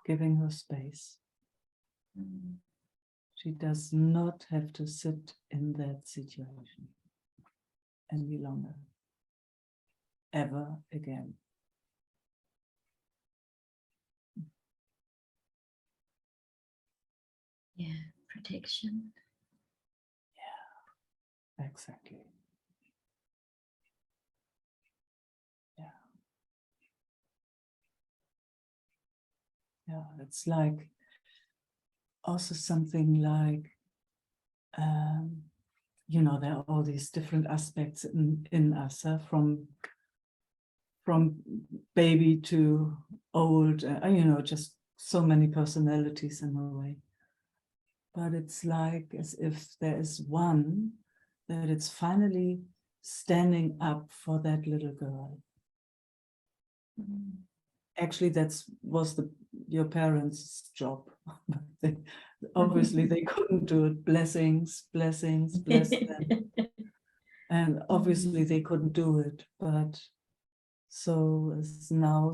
giving her space. She does not have to sit in that situation any longer, ever again.
Yeah, protection.
Exactly. Yeah, it's like also something like, you know, there are all these different aspects in us, from baby to old, you know, just so many personalities in a way. But it's like as if there is one that it's finally standing up for that little girl. Actually, was your parents' job. But obviously they couldn't do it. Blessings, blessings, bless them. And obviously they couldn't do it. But so it's now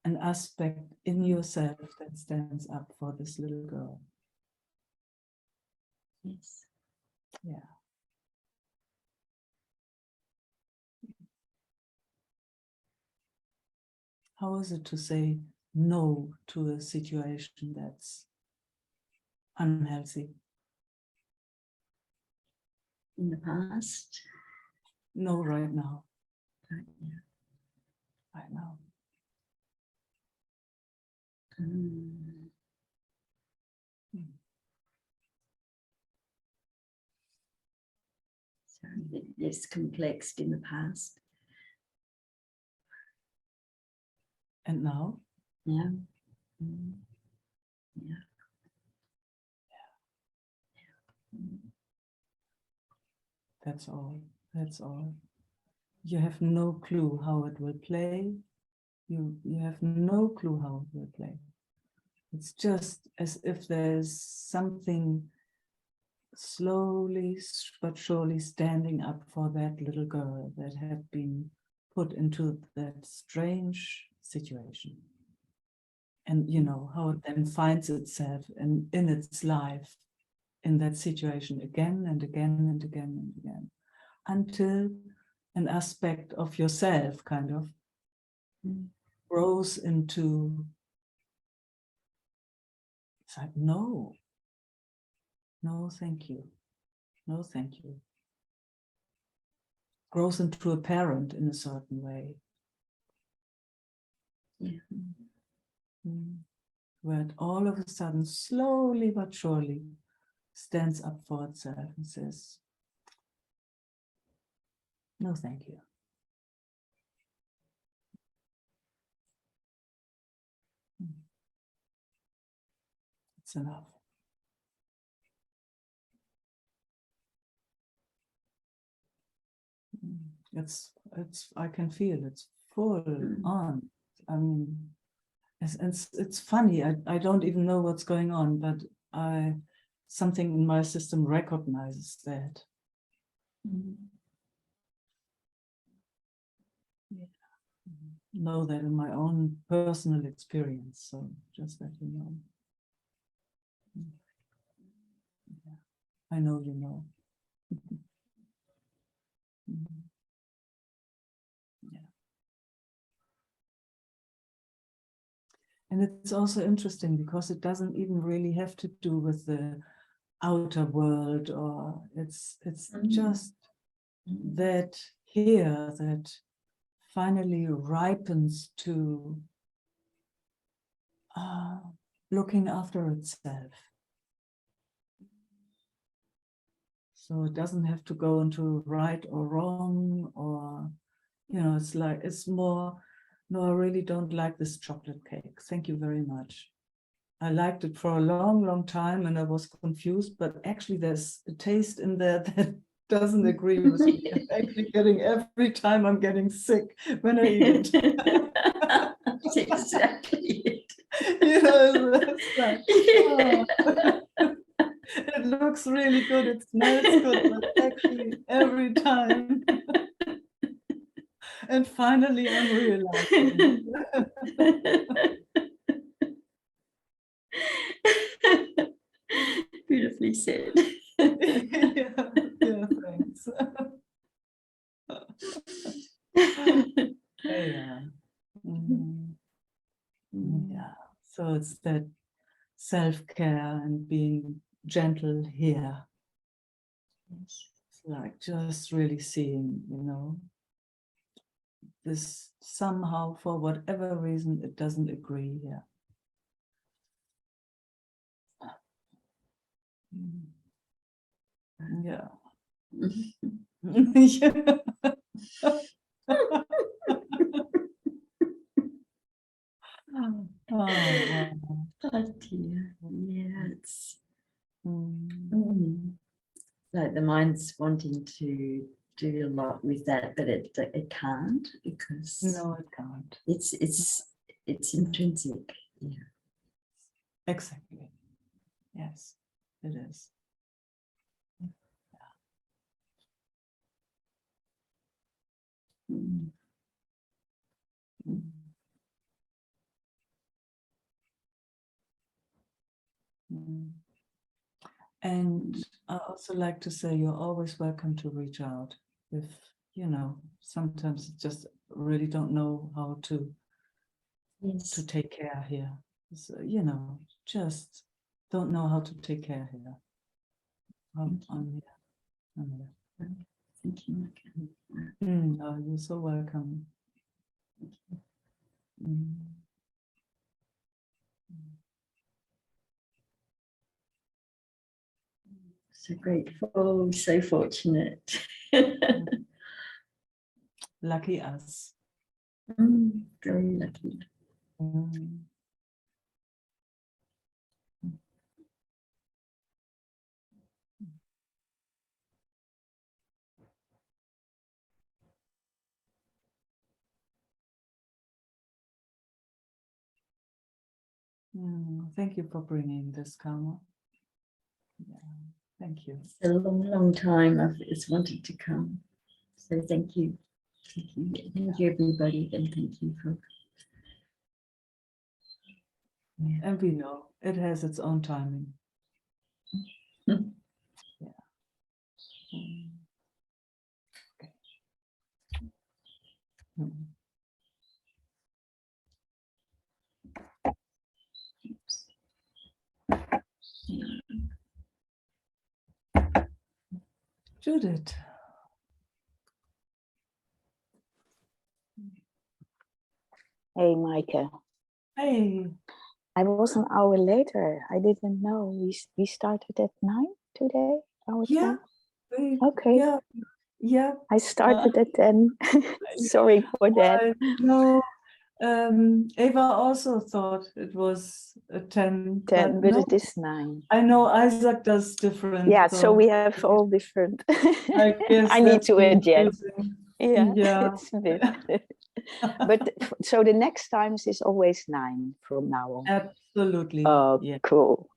an aspect in yourself that stands up for this little girl.
Yes.
Yeah. How is it to say no to a situation that's unhealthy?
In the past.
No, right now.
Right now.
Right now.
So it's complex in the past.
And now?
Yeah. Yeah.
That's all. That's all. You have no clue how it will play. You have no clue how it will play. It's just as if there's something slowly but surely standing up for that little girl that had been put into that strange situation. And you know how it then finds itself in its life in that situation again and again and again and again, until an aspect of yourself kind of grows into, it's like, no, thank you. No, thank you. Grows into a parent in a certain way.
Yeah.
Where it all of a sudden, slowly but surely, stands up for itself and says, no, thank you. It's enough. It's I can feel it's full on. I mean, it's funny. I don't even know what's going on, but something in my system recognizes that. Know that in my own personal experience. So just that you know. Yeah. I know you know. Yeah. And it's also interesting because it doesn't even really have to do with the outer world, or it's just that here that finally ripens to looking after itself. So it doesn't have to go into right or wrong, or, you know, it's like, it's more, no, I really don't like this chocolate cake. Thank you very much. I liked it for a long, long time and I was confused, but actually there's a taste in there that doesn't agree with me. I'm actually getting, every time I'm getting sick when I eat it.
That's exactly it.
You know, it's like, oh. It looks really good, it smells good, but actually every time. And finally I'm realizing.
Beautifully said.
Yeah, thanks. Yeah. Mhm. Yeah. So it's that self-care and being gentle here. It's like just really seeing, this somehow, for whatever reason, it doesn't agree here. Yeah. Yeah. Oh, wow.
Oh dear. Yeah, it's
Mm.
like the mind's wanting to do a lot with that, but it can't because
No, it can't.
it's intrinsic. Yeah.
Exactly. Yes, it is.
Mm.
Mm. Mm. And I also like to say you're always welcome to reach out if, sometimes just really don't know how to
Yes.
take care here. So, just don't know how to take care here. I'm here. I'm here.
Thank you, Meike.
Oh, you're so welcome. Mm.
So grateful, so fortunate.
Lucky us.
Very lucky.
Mm. Thank you for bringing this, Karma. Yeah, thank you.
It's a long, long time I've just wanted to come. So thank you. Thank you. Thank you, everybody. And thank you for. Yeah.
And we know it has its own timing. Yeah. Okay. Judith.
Hey, Meike.
Hey.
I was an hour later. I didn't know. We started at 9 today. Our
Yeah.
time. Okay.
Yeah. Yeah.
I started at 10. Sorry for that.
No. Eva also thought it was a 10.
10, but
no,
it is 9.
I know Isaac does different.
Yeah, so we have all different.
I guess
I need to adjust.
confusing.
Yeah,
Yeah.
it's a bit. But so the next times is always 9 from now on.
Absolutely.
Oh,
yeah.
cool.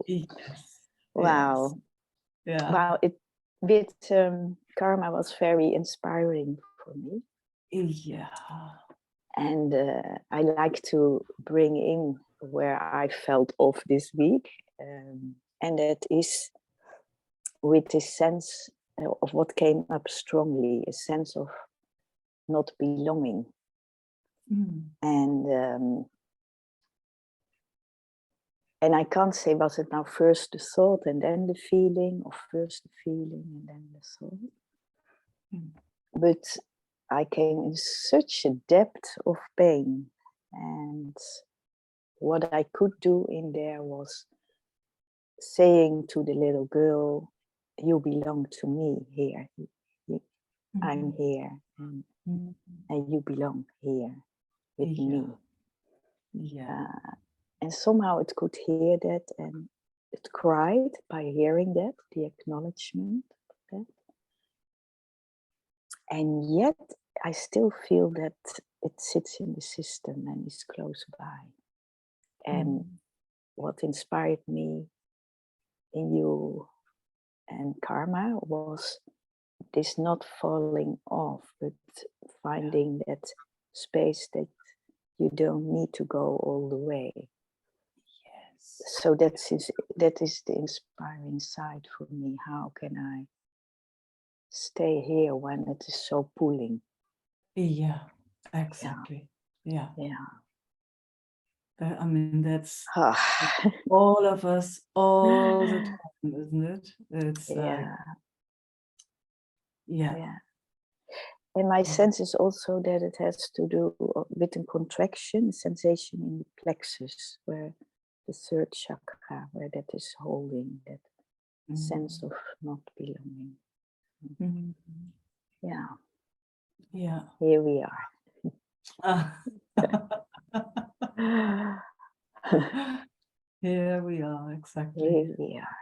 Yes.
Wow.
Yes. Yeah.
Wow. It with Karma was very inspiring for me.
Yeah.
And I like to bring in where I felt off this week. And that is with this sense of what came up strongly, a sense of not belonging. And I can't say, was it now first the thought and then the feeling, or first the feeling and then the thought? But I came in such a depth of pain, and what I could do in there was saying to the little girl, you belong to me here. I'm here, and you belong here with me.
Yeah.
And somehow it could hear that, and it cried by hearing that, the acknowledgement of that. And yet I still feel that it sits in the system and is close by. And what inspired me in you and Karma was this not falling off, but finding that space that you don't need to go all the way. So that is the inspiring side for me. How can I stay here when it is so pulling?
Yeah, exactly. Yeah. I mean, that's all of us all the time, isn't it? It's like, yeah.
And my sense is also that it has to do with a contraction, a sensation in the plexus, where the third chakra, where that is holding that sense of not belonging.
Yeah.
Here we are.
Here we are, exactly.
Here we are.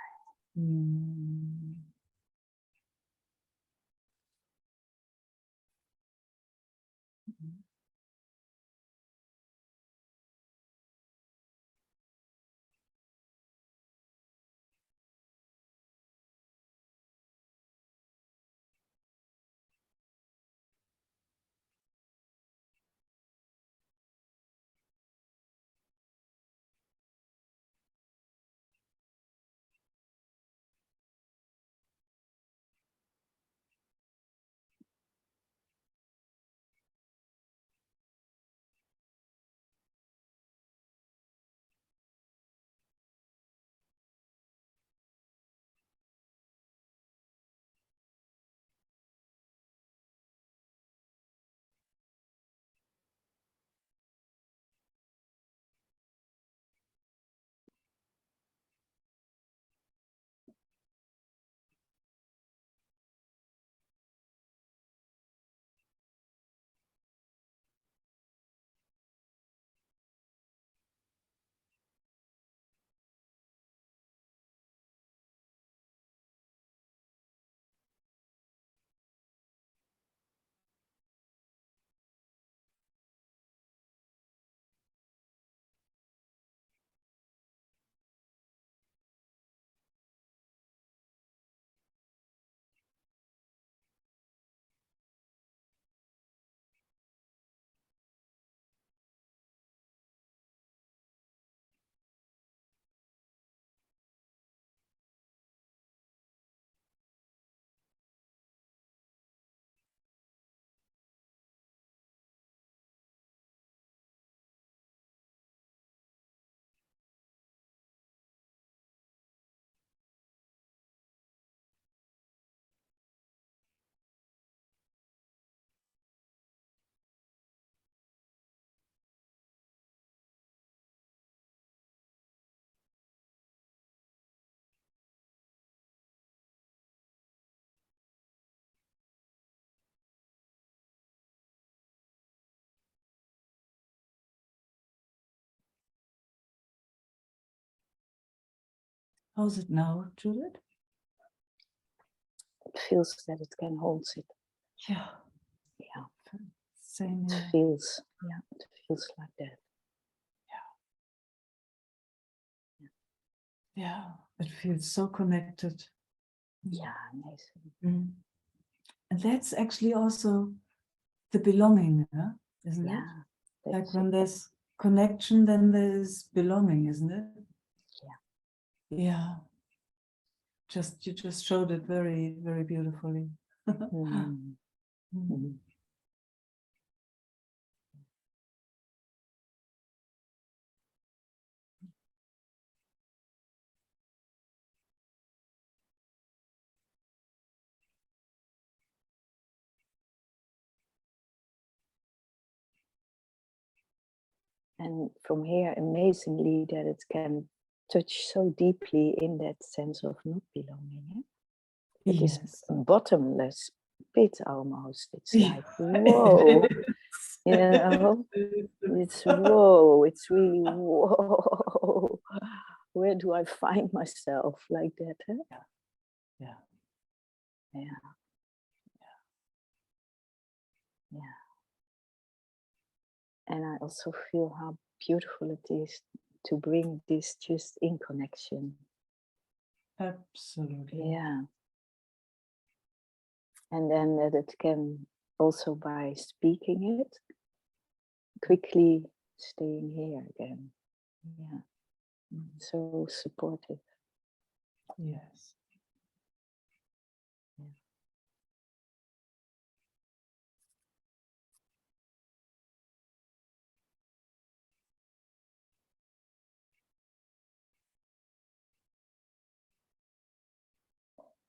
How's it now, Judith?
It feels that it can hold it.
Yeah. Same
It
here.
feels like that.
Yeah. It feels so connected.
Yeah, amazing.
And that's actually also the belonging, isn't it? Like when there's connection, then there's belonging, isn't it? Yeah. You just showed it very, very beautifully.
And from here, amazingly, that it can touch so deeply in that sense of not belonging. It is a bottomless pit almost. It's like, whoa, you know, it's whoa, it's really whoa. Where do I find myself like that?
Yeah.
And I also feel how beautiful it is to bring this just in connection.
Absolutely.
Yeah. And then that it can also, by speaking it, quickly staying here again. Yeah. so supportive.
Yes.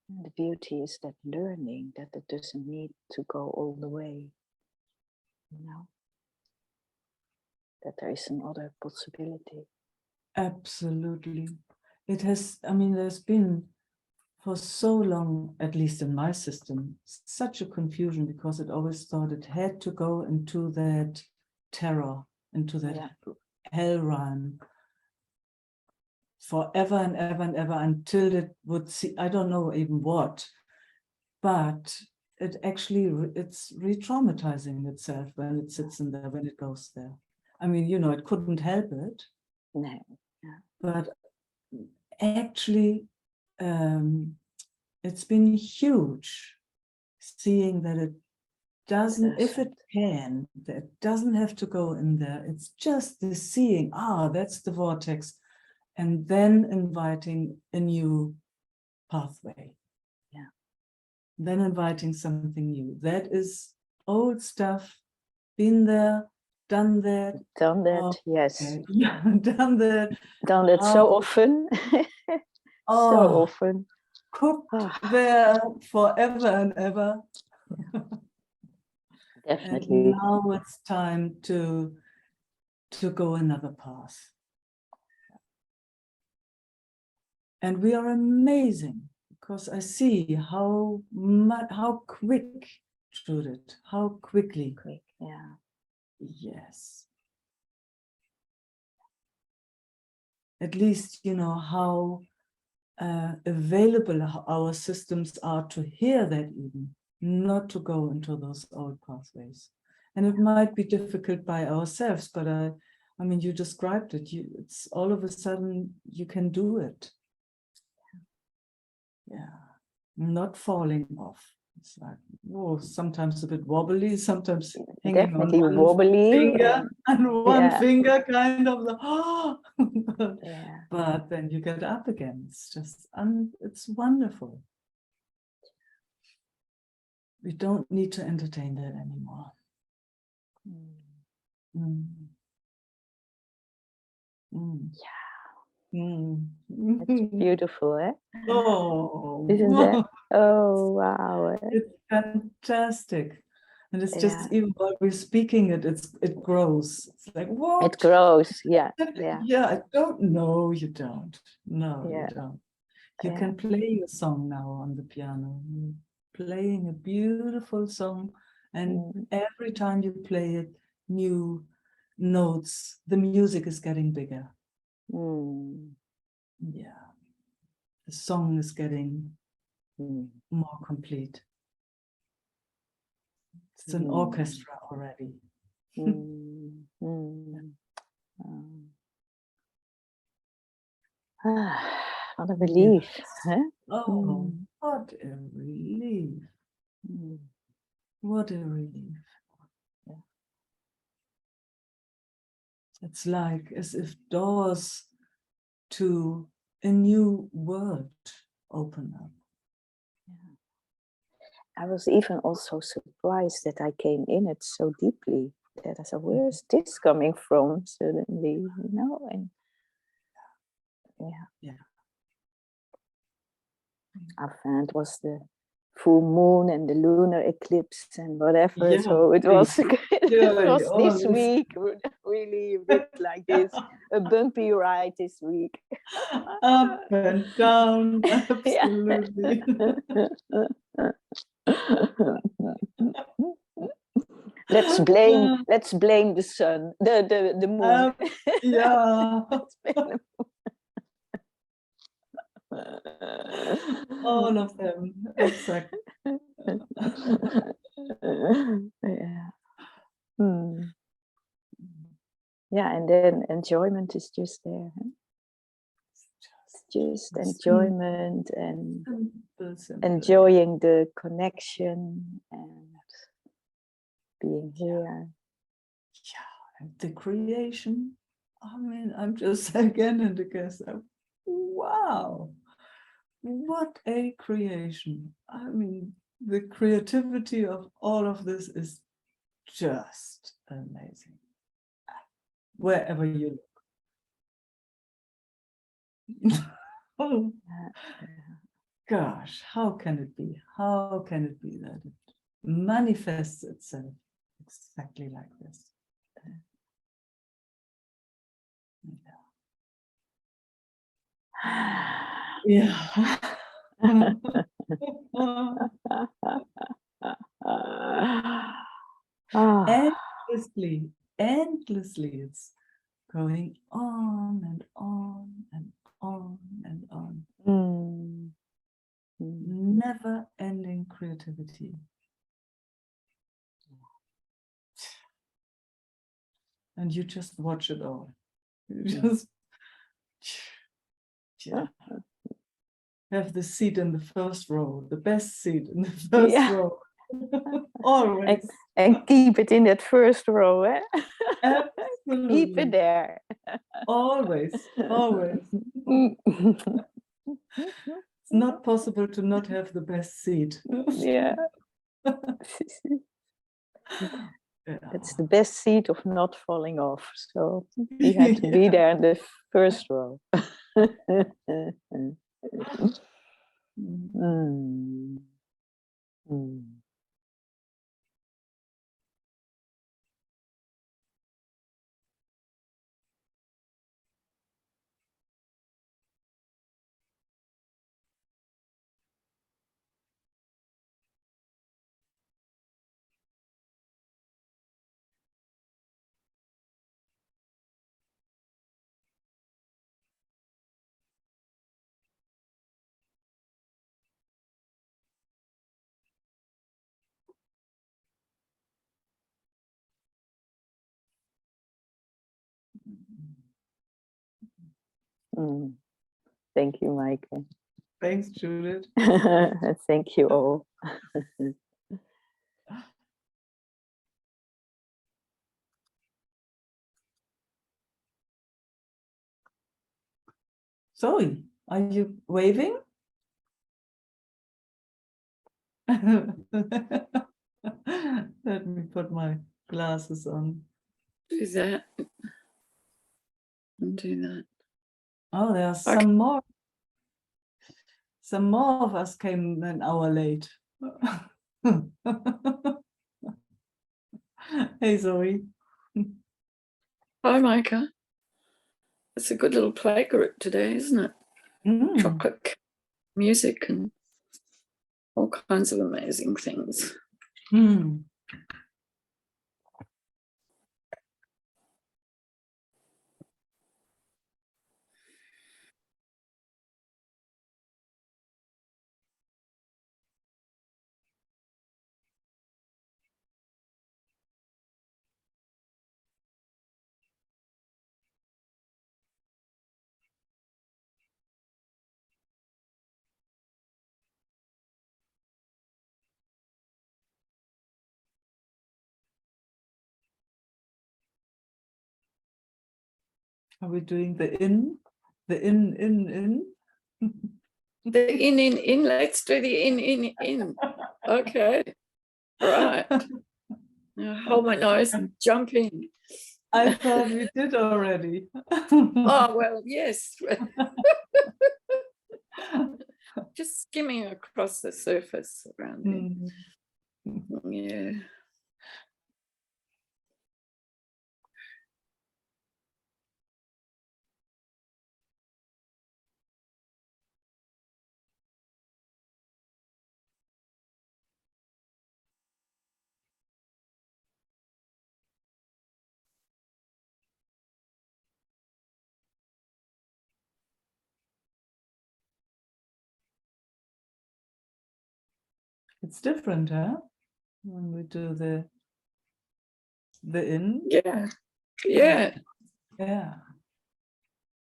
And the beauty is that learning that it doesn't need to go all the way, you know, that there is another possibility.
Absolutely. It has, I mean, there's been for so long, at least in my system, such a confusion because it always thought it had to go into that terror, into that hell realm forever and ever and ever until it would see, I don't know even what, but it actually, it's re-traumatizing itself when it sits in there, when it goes there. I mean, you know, it couldn't help it.
No.
But actually, it's been huge seeing that it doesn't, if it can, that it doesn't have to go in there. It's just the seeing, that's the vortex, and then inviting a new pathway.
Yeah.
Then inviting something new. That is old stuff, been there, done that.
Done that, yes.
Okay. Yeah, done that.
Done that so often. So often.
Cooked there forever and ever.
Definitely.
And now it's time to go another path. And we are amazing because I see how quick, Judith, how quickly.
Quick, yeah.
Yes. At least, you know, how available our systems are to hear that even, not to go into those old pathways. And it might be difficult by ourselves, but I mean, you described it. It's all of a sudden you can do it. Yeah, not falling off. It's like, whoa, sometimes a bit wobbly, sometimes hanging
Definitely
on one
wobbly
finger and one
yeah.
finger kind of but then you get up again. It's just, it's wonderful. We don't need to entertain that anymore.
It's beautiful, eh?
Oh,
isn't it? Oh, wow.
It's fantastic. And it's just, even while we're speaking it grows. It's like, what?
It grows, yeah.
Yeah, I don't know, you don't. No,
Yeah.
you don't. You can play your song now on the piano. You're playing a beautiful song, and every time you play it, new notes, the music is getting bigger. Yeah. The song is getting more complete. It's an orchestra already.
What a relief.
Yes.
Huh?
Oh, what a relief. What a relief. Yeah. It's like as if doors to a new world open up.
I was even also surprised that I came in it so deeply, that I said, where is this coming from suddenly, you know? And I found it was the full moon and the lunar eclipse and whatever. So it was, this week, really a bit like this, a bumpy ride this week.
Up and down, absolutely.
Let's blame the sun, the moon.
Yeah. All of them, exactly.
Yeah, and then enjoyment is just there. Huh? Just enjoyment and enjoying the connection and being here.
Yeah, and the creation I mean, I'm just again and again, so, wow, what a creation. I mean, the creativity of all of this is just amazing. Wherever you look. Oh, gosh, how can it be? How can it be that it manifests itself exactly like this? Yeah. Endlessly, endlessly, it's going on and on and on and on.
Mm. Mm.
Never ending creativity. And you just watch it all. You just yeah. Have the seat in the first row, the best seat in the first
Yeah.
row. Always.
And keep it in that first row, eh?
Absolutely.
Keep it there.
Always, always. It's not possible to not have the best seat.
Yeah.
Yeah.
That's the best seat of not falling off. So you had to be there in the first row. Mm. Mm. Mm. Thank you, Meike.
Thanks, Judith.
Thank you all.
Zoe, are you waving? Let me put my glasses on.
Do that and do that.
Oh, there are
Okay.
some more. Some more of us came an hour late. Hey, Zoe.
Hi, Micah. It's a good little playgroup today, isn't it?
Mm.
Chocolate music and all kinds of amazing things.
Mm. Are we doing the in? The in?
The in. Let's do the in. Okay. Right. Now hold my nose and jump in.
I thought we did already.
Oh, well, yes. Just skimming across the surface around there. Yeah.
It's different, huh? When we do the in.
Yeah. Yeah.
Yeah.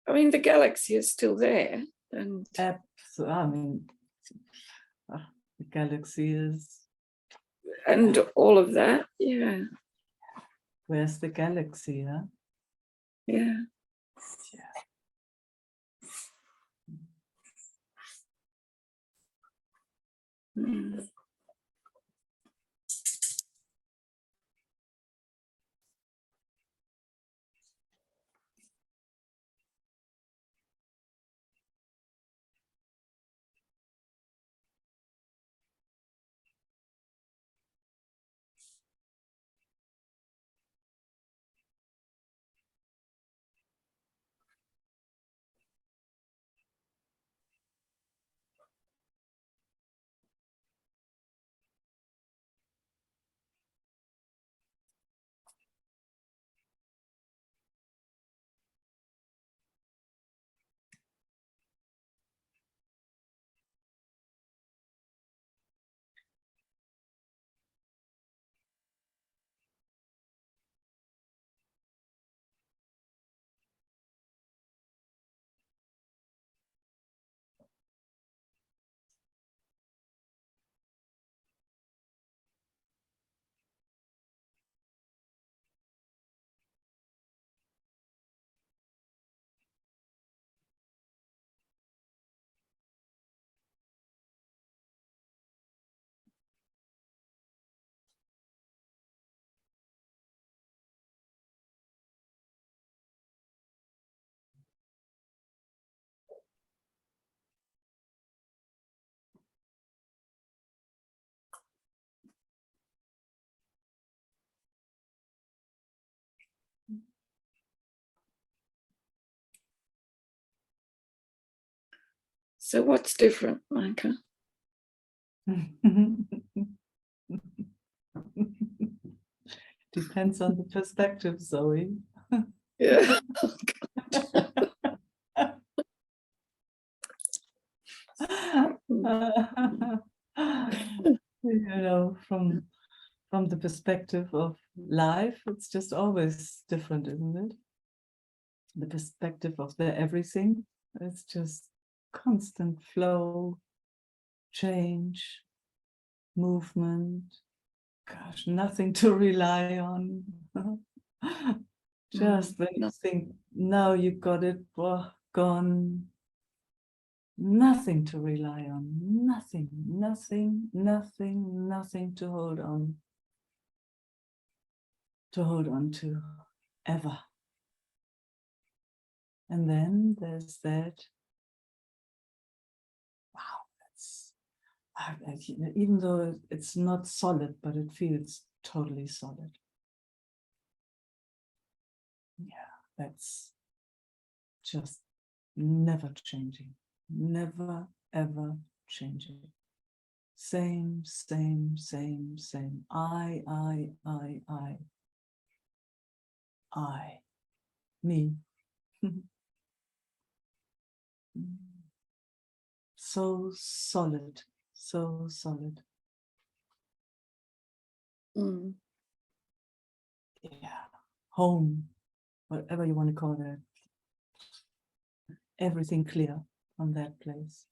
I mean, the galaxy is still there. And
So, I mean, the galaxy is.
and all of that. Yeah.
Where's the galaxy, huh?
Yeah. Mm. So what's different, Meike?
Depends on the perspective, Zoe.
Yeah.
You know, from the perspective of life, it's just always different, isn't it? The perspective of the everything, it's just constant flow, change, movement. Gosh, nothing to rely on. Just when you
No.
think, now you got it, gone. Nothing to rely on, nothing, nothing, nothing, nothing to hold on to, ever. And then there's that, wow, that's, even though it's not solid, but it feels totally solid. Yeah, that's just never changing, never, ever changing. Same, same, same, same. I, me. So solid, so solid.
Mm.
Yeah, home, whatever you want to call it. Everything clear from that place.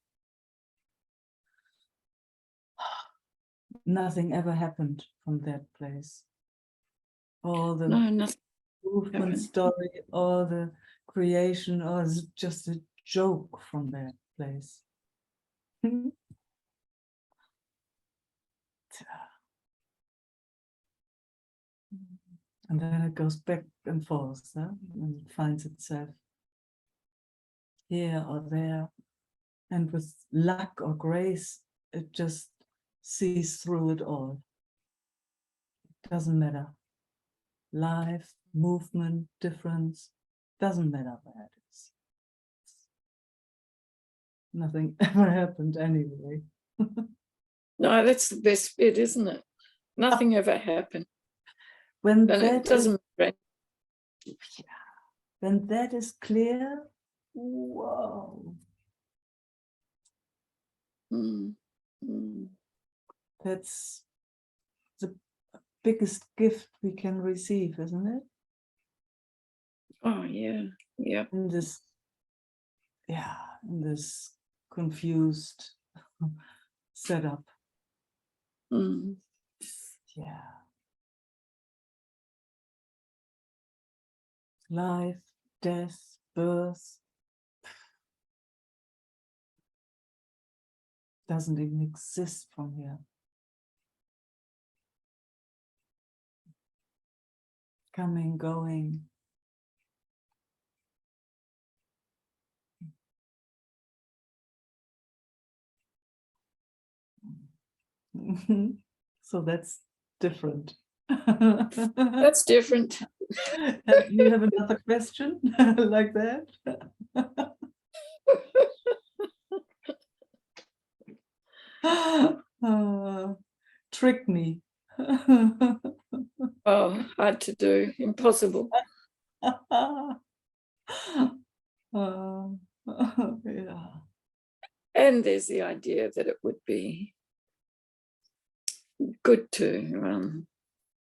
Nothing ever happened from that place. All the
No, nothing.
movement
happened.
story, all the creation, or is just a joke from that place. And then it goes back and forth, huh? And it finds itself here or there. And with luck or grace, it just sees through it all. It doesn't matter. Life, movement, difference, doesn't matter where it is. Nothing ever happened anyway.
No, that's the best bit, isn't it? Nothing ever happened.
When
And it
that
doesn't matter.
when that is clear, whoa,
Mm. Mm.
that's the biggest gift we can receive, isn't it?
Oh, yeah. Yeah.
In this, in this confused setup.
Mm.
Yeah. Life, death, birth doesn't even exist from here. Coming, going. So that's different.
That's different.
You have another question like that? Trick me.
Oh, hard to do, impossible.
Yeah.
And there's the idea that it would be good to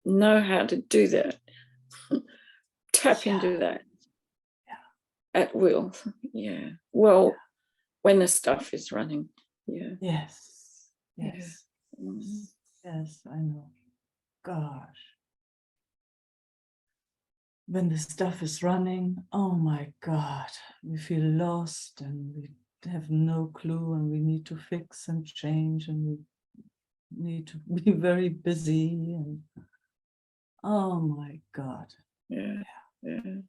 know how to do that, tap into that at will. Yeah. Well, when the stuff is running. Yeah.
Yes. Yes.
Yeah. Mm.
Yes, I know. Gosh. When the stuff is running, oh my God, we feel lost and we have no clue and we need to fix and change and we need to be very busy and oh my God.
Yeah. Yeah.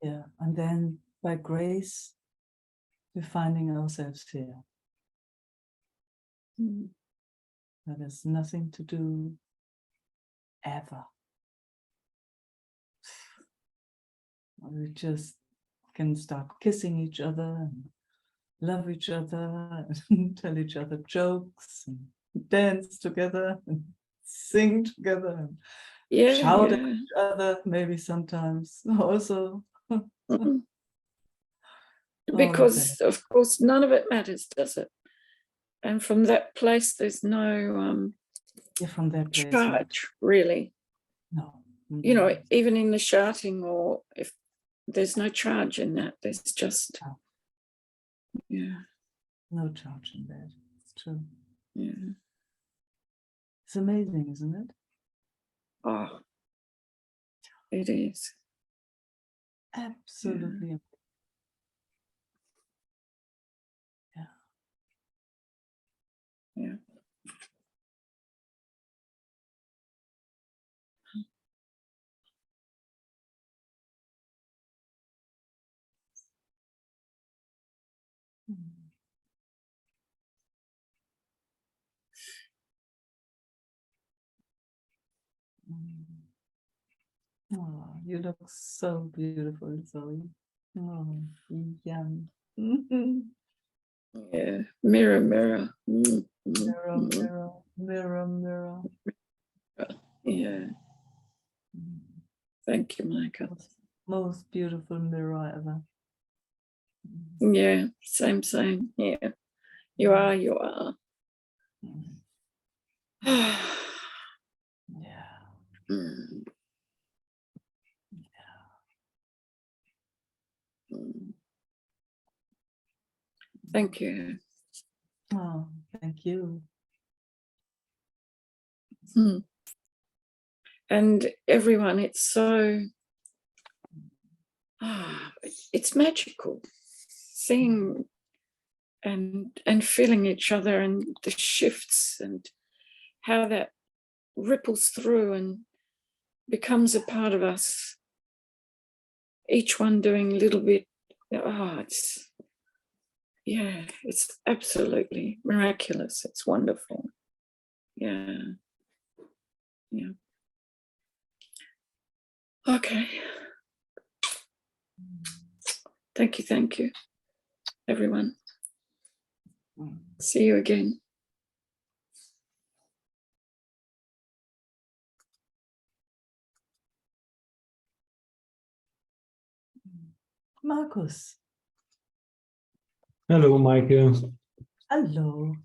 Yeah. And then by grace, we're finding ourselves here.
Mm.
That has nothing to do ever. We just can start kissing each other and love each other and tell each other jokes and dance together and sing together and
Yeah.
shout at
Yeah.
each other maybe sometimes also.
Mm.
All of
Because
that.
of course none of it matters, does it? And from that place there's no
Yeah, from that place, right?
charge, really.
No.
You know, even in the shouting, or if there's no charge in that, there's just
No.
yeah.
No charge in that. It's true.
Yeah.
It's amazing, isn't it?
Oh, it is.
Absolutely.
Yeah.
Oh, you look so beautiful, Zoe. Oh, yum.
Yeah. Mirror, mirror. Mm, mm,
Mirror,
mm.
mirror, mirror, mirror.
Yeah. Thank you, Meike.
Most beautiful mirror ever.
Yeah, same. Yeah. You are.
Yeah.
Mm. Mm. Thank you.
Oh, thank you.
Mm. And everyone, it's so it's magical seeing and feeling each other and the shifts and how that ripples through and becomes a part of us, each one doing a little bit. It's absolutely miraculous. It's wonderful. Yeah. Okay. Thank you, everyone. See you again.
Markus.
Hello, Meike.
Hello.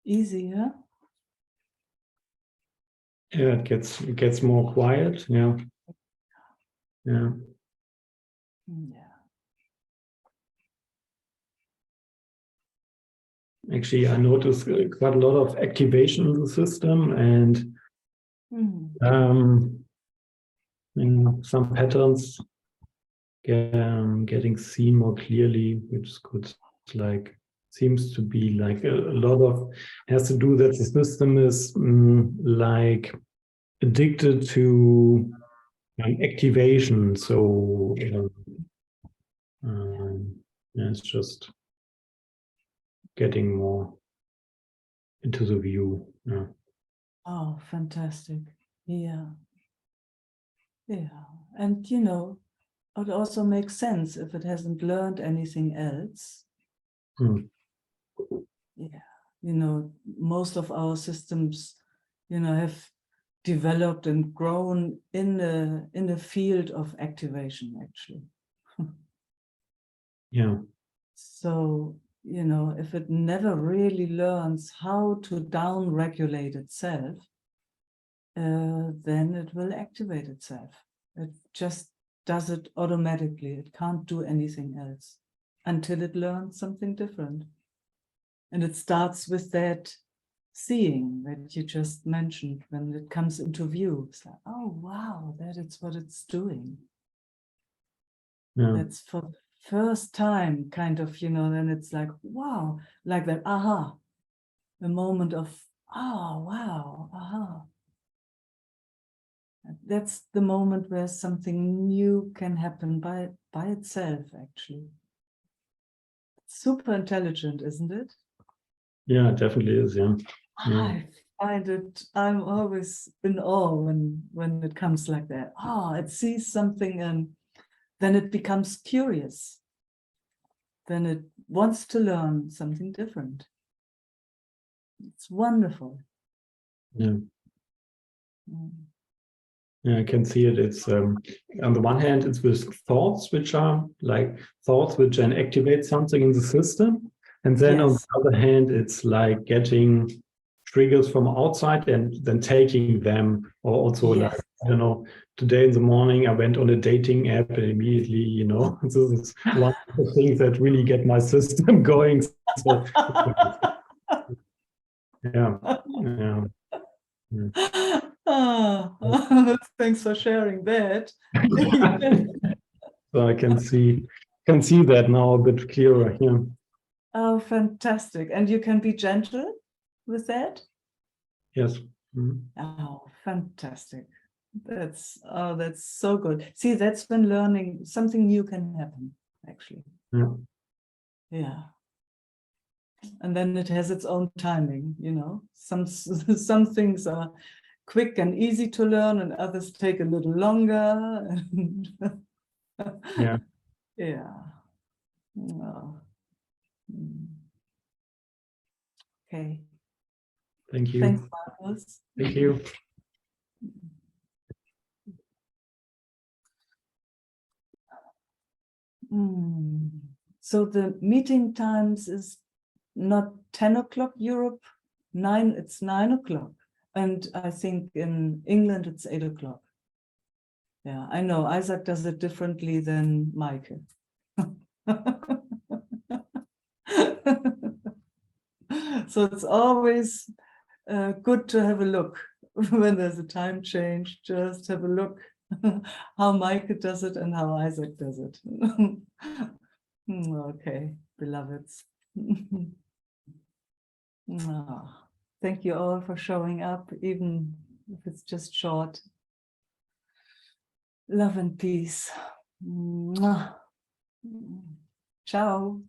easier.
Yeah, it gets more quiet. Yeah. Yeah.
Yeah.
Actually, I noticed quite a lot of activation in the system, and some patterns getting seen more clearly, which could like seems to be like a lot of has to do that the system is like addicted to activation. So yeah, it's just getting more into the view. Yeah.
Oh, fantastic. Yeah. Yeah. And you know, it also makes sense if it hasn't learned anything else. Yeah. You know, most of our systems, you know, have developed and grown in the field of activation, actually.
Yeah.
So, you know, if it never really learns how to down-regulate itself, then it will activate itself. It just does it automatically. It can't do anything else until it learns something different. And it starts with that seeing that you just mentioned. When it comes into view, it's like, oh, wow, that is what it's doing.
Yeah.
That's for the first time, kind of, you know, then it's like, wow, like that, aha, the moment of, oh, wow, aha. That's the moment where something new can happen by itself, actually. Super intelligent, isn't it?
Yeah, it definitely is. Yeah. Yeah.
I find it, I'm always in awe when it comes like that. Oh, it sees something and then it becomes curious. Then it wants to learn something different. It's wonderful.
Yeah.
Mm.
Yeah, I can see it. It's on the one hand, it's with thoughts, which are like thoughts which then activate something in the system. And then on
Yes.
the other hand, it's like getting triggers from outside and then taking them. Or also
Yes.
like, I don't know, today in the morning, I went on a dating app and immediately, you know, this is one of the things that really get my system going. So, yeah. Yeah.
Thanks for sharing that.
So I can see that now a bit clearer. Yeah.
Oh, fantastic. And you can be gentle with that?
Yes. Mhm.
Oh, fantastic. That's so good. See, that's when learning something new can happen, actually.
Yeah.
Yeah. And then it has its own timing, you know. Some things are quick and easy to learn, and others take a little longer.
Yeah.
Yeah. Oh. Okay.
Thank you.
Thanks, Marcus.
Thank you.
So the meeting times is not 10 o'clock Europe, it's 9 o'clock. And I think in England it's 8 o'clock. Yeah, I know Isaac does it differently than Meike. So it's always good to have a look when there's a time change. Just have a look how Meike does it and how Isaac does it. Okay, beloveds. Thank you all for showing up, even if it's just short. Love and peace. Ciao.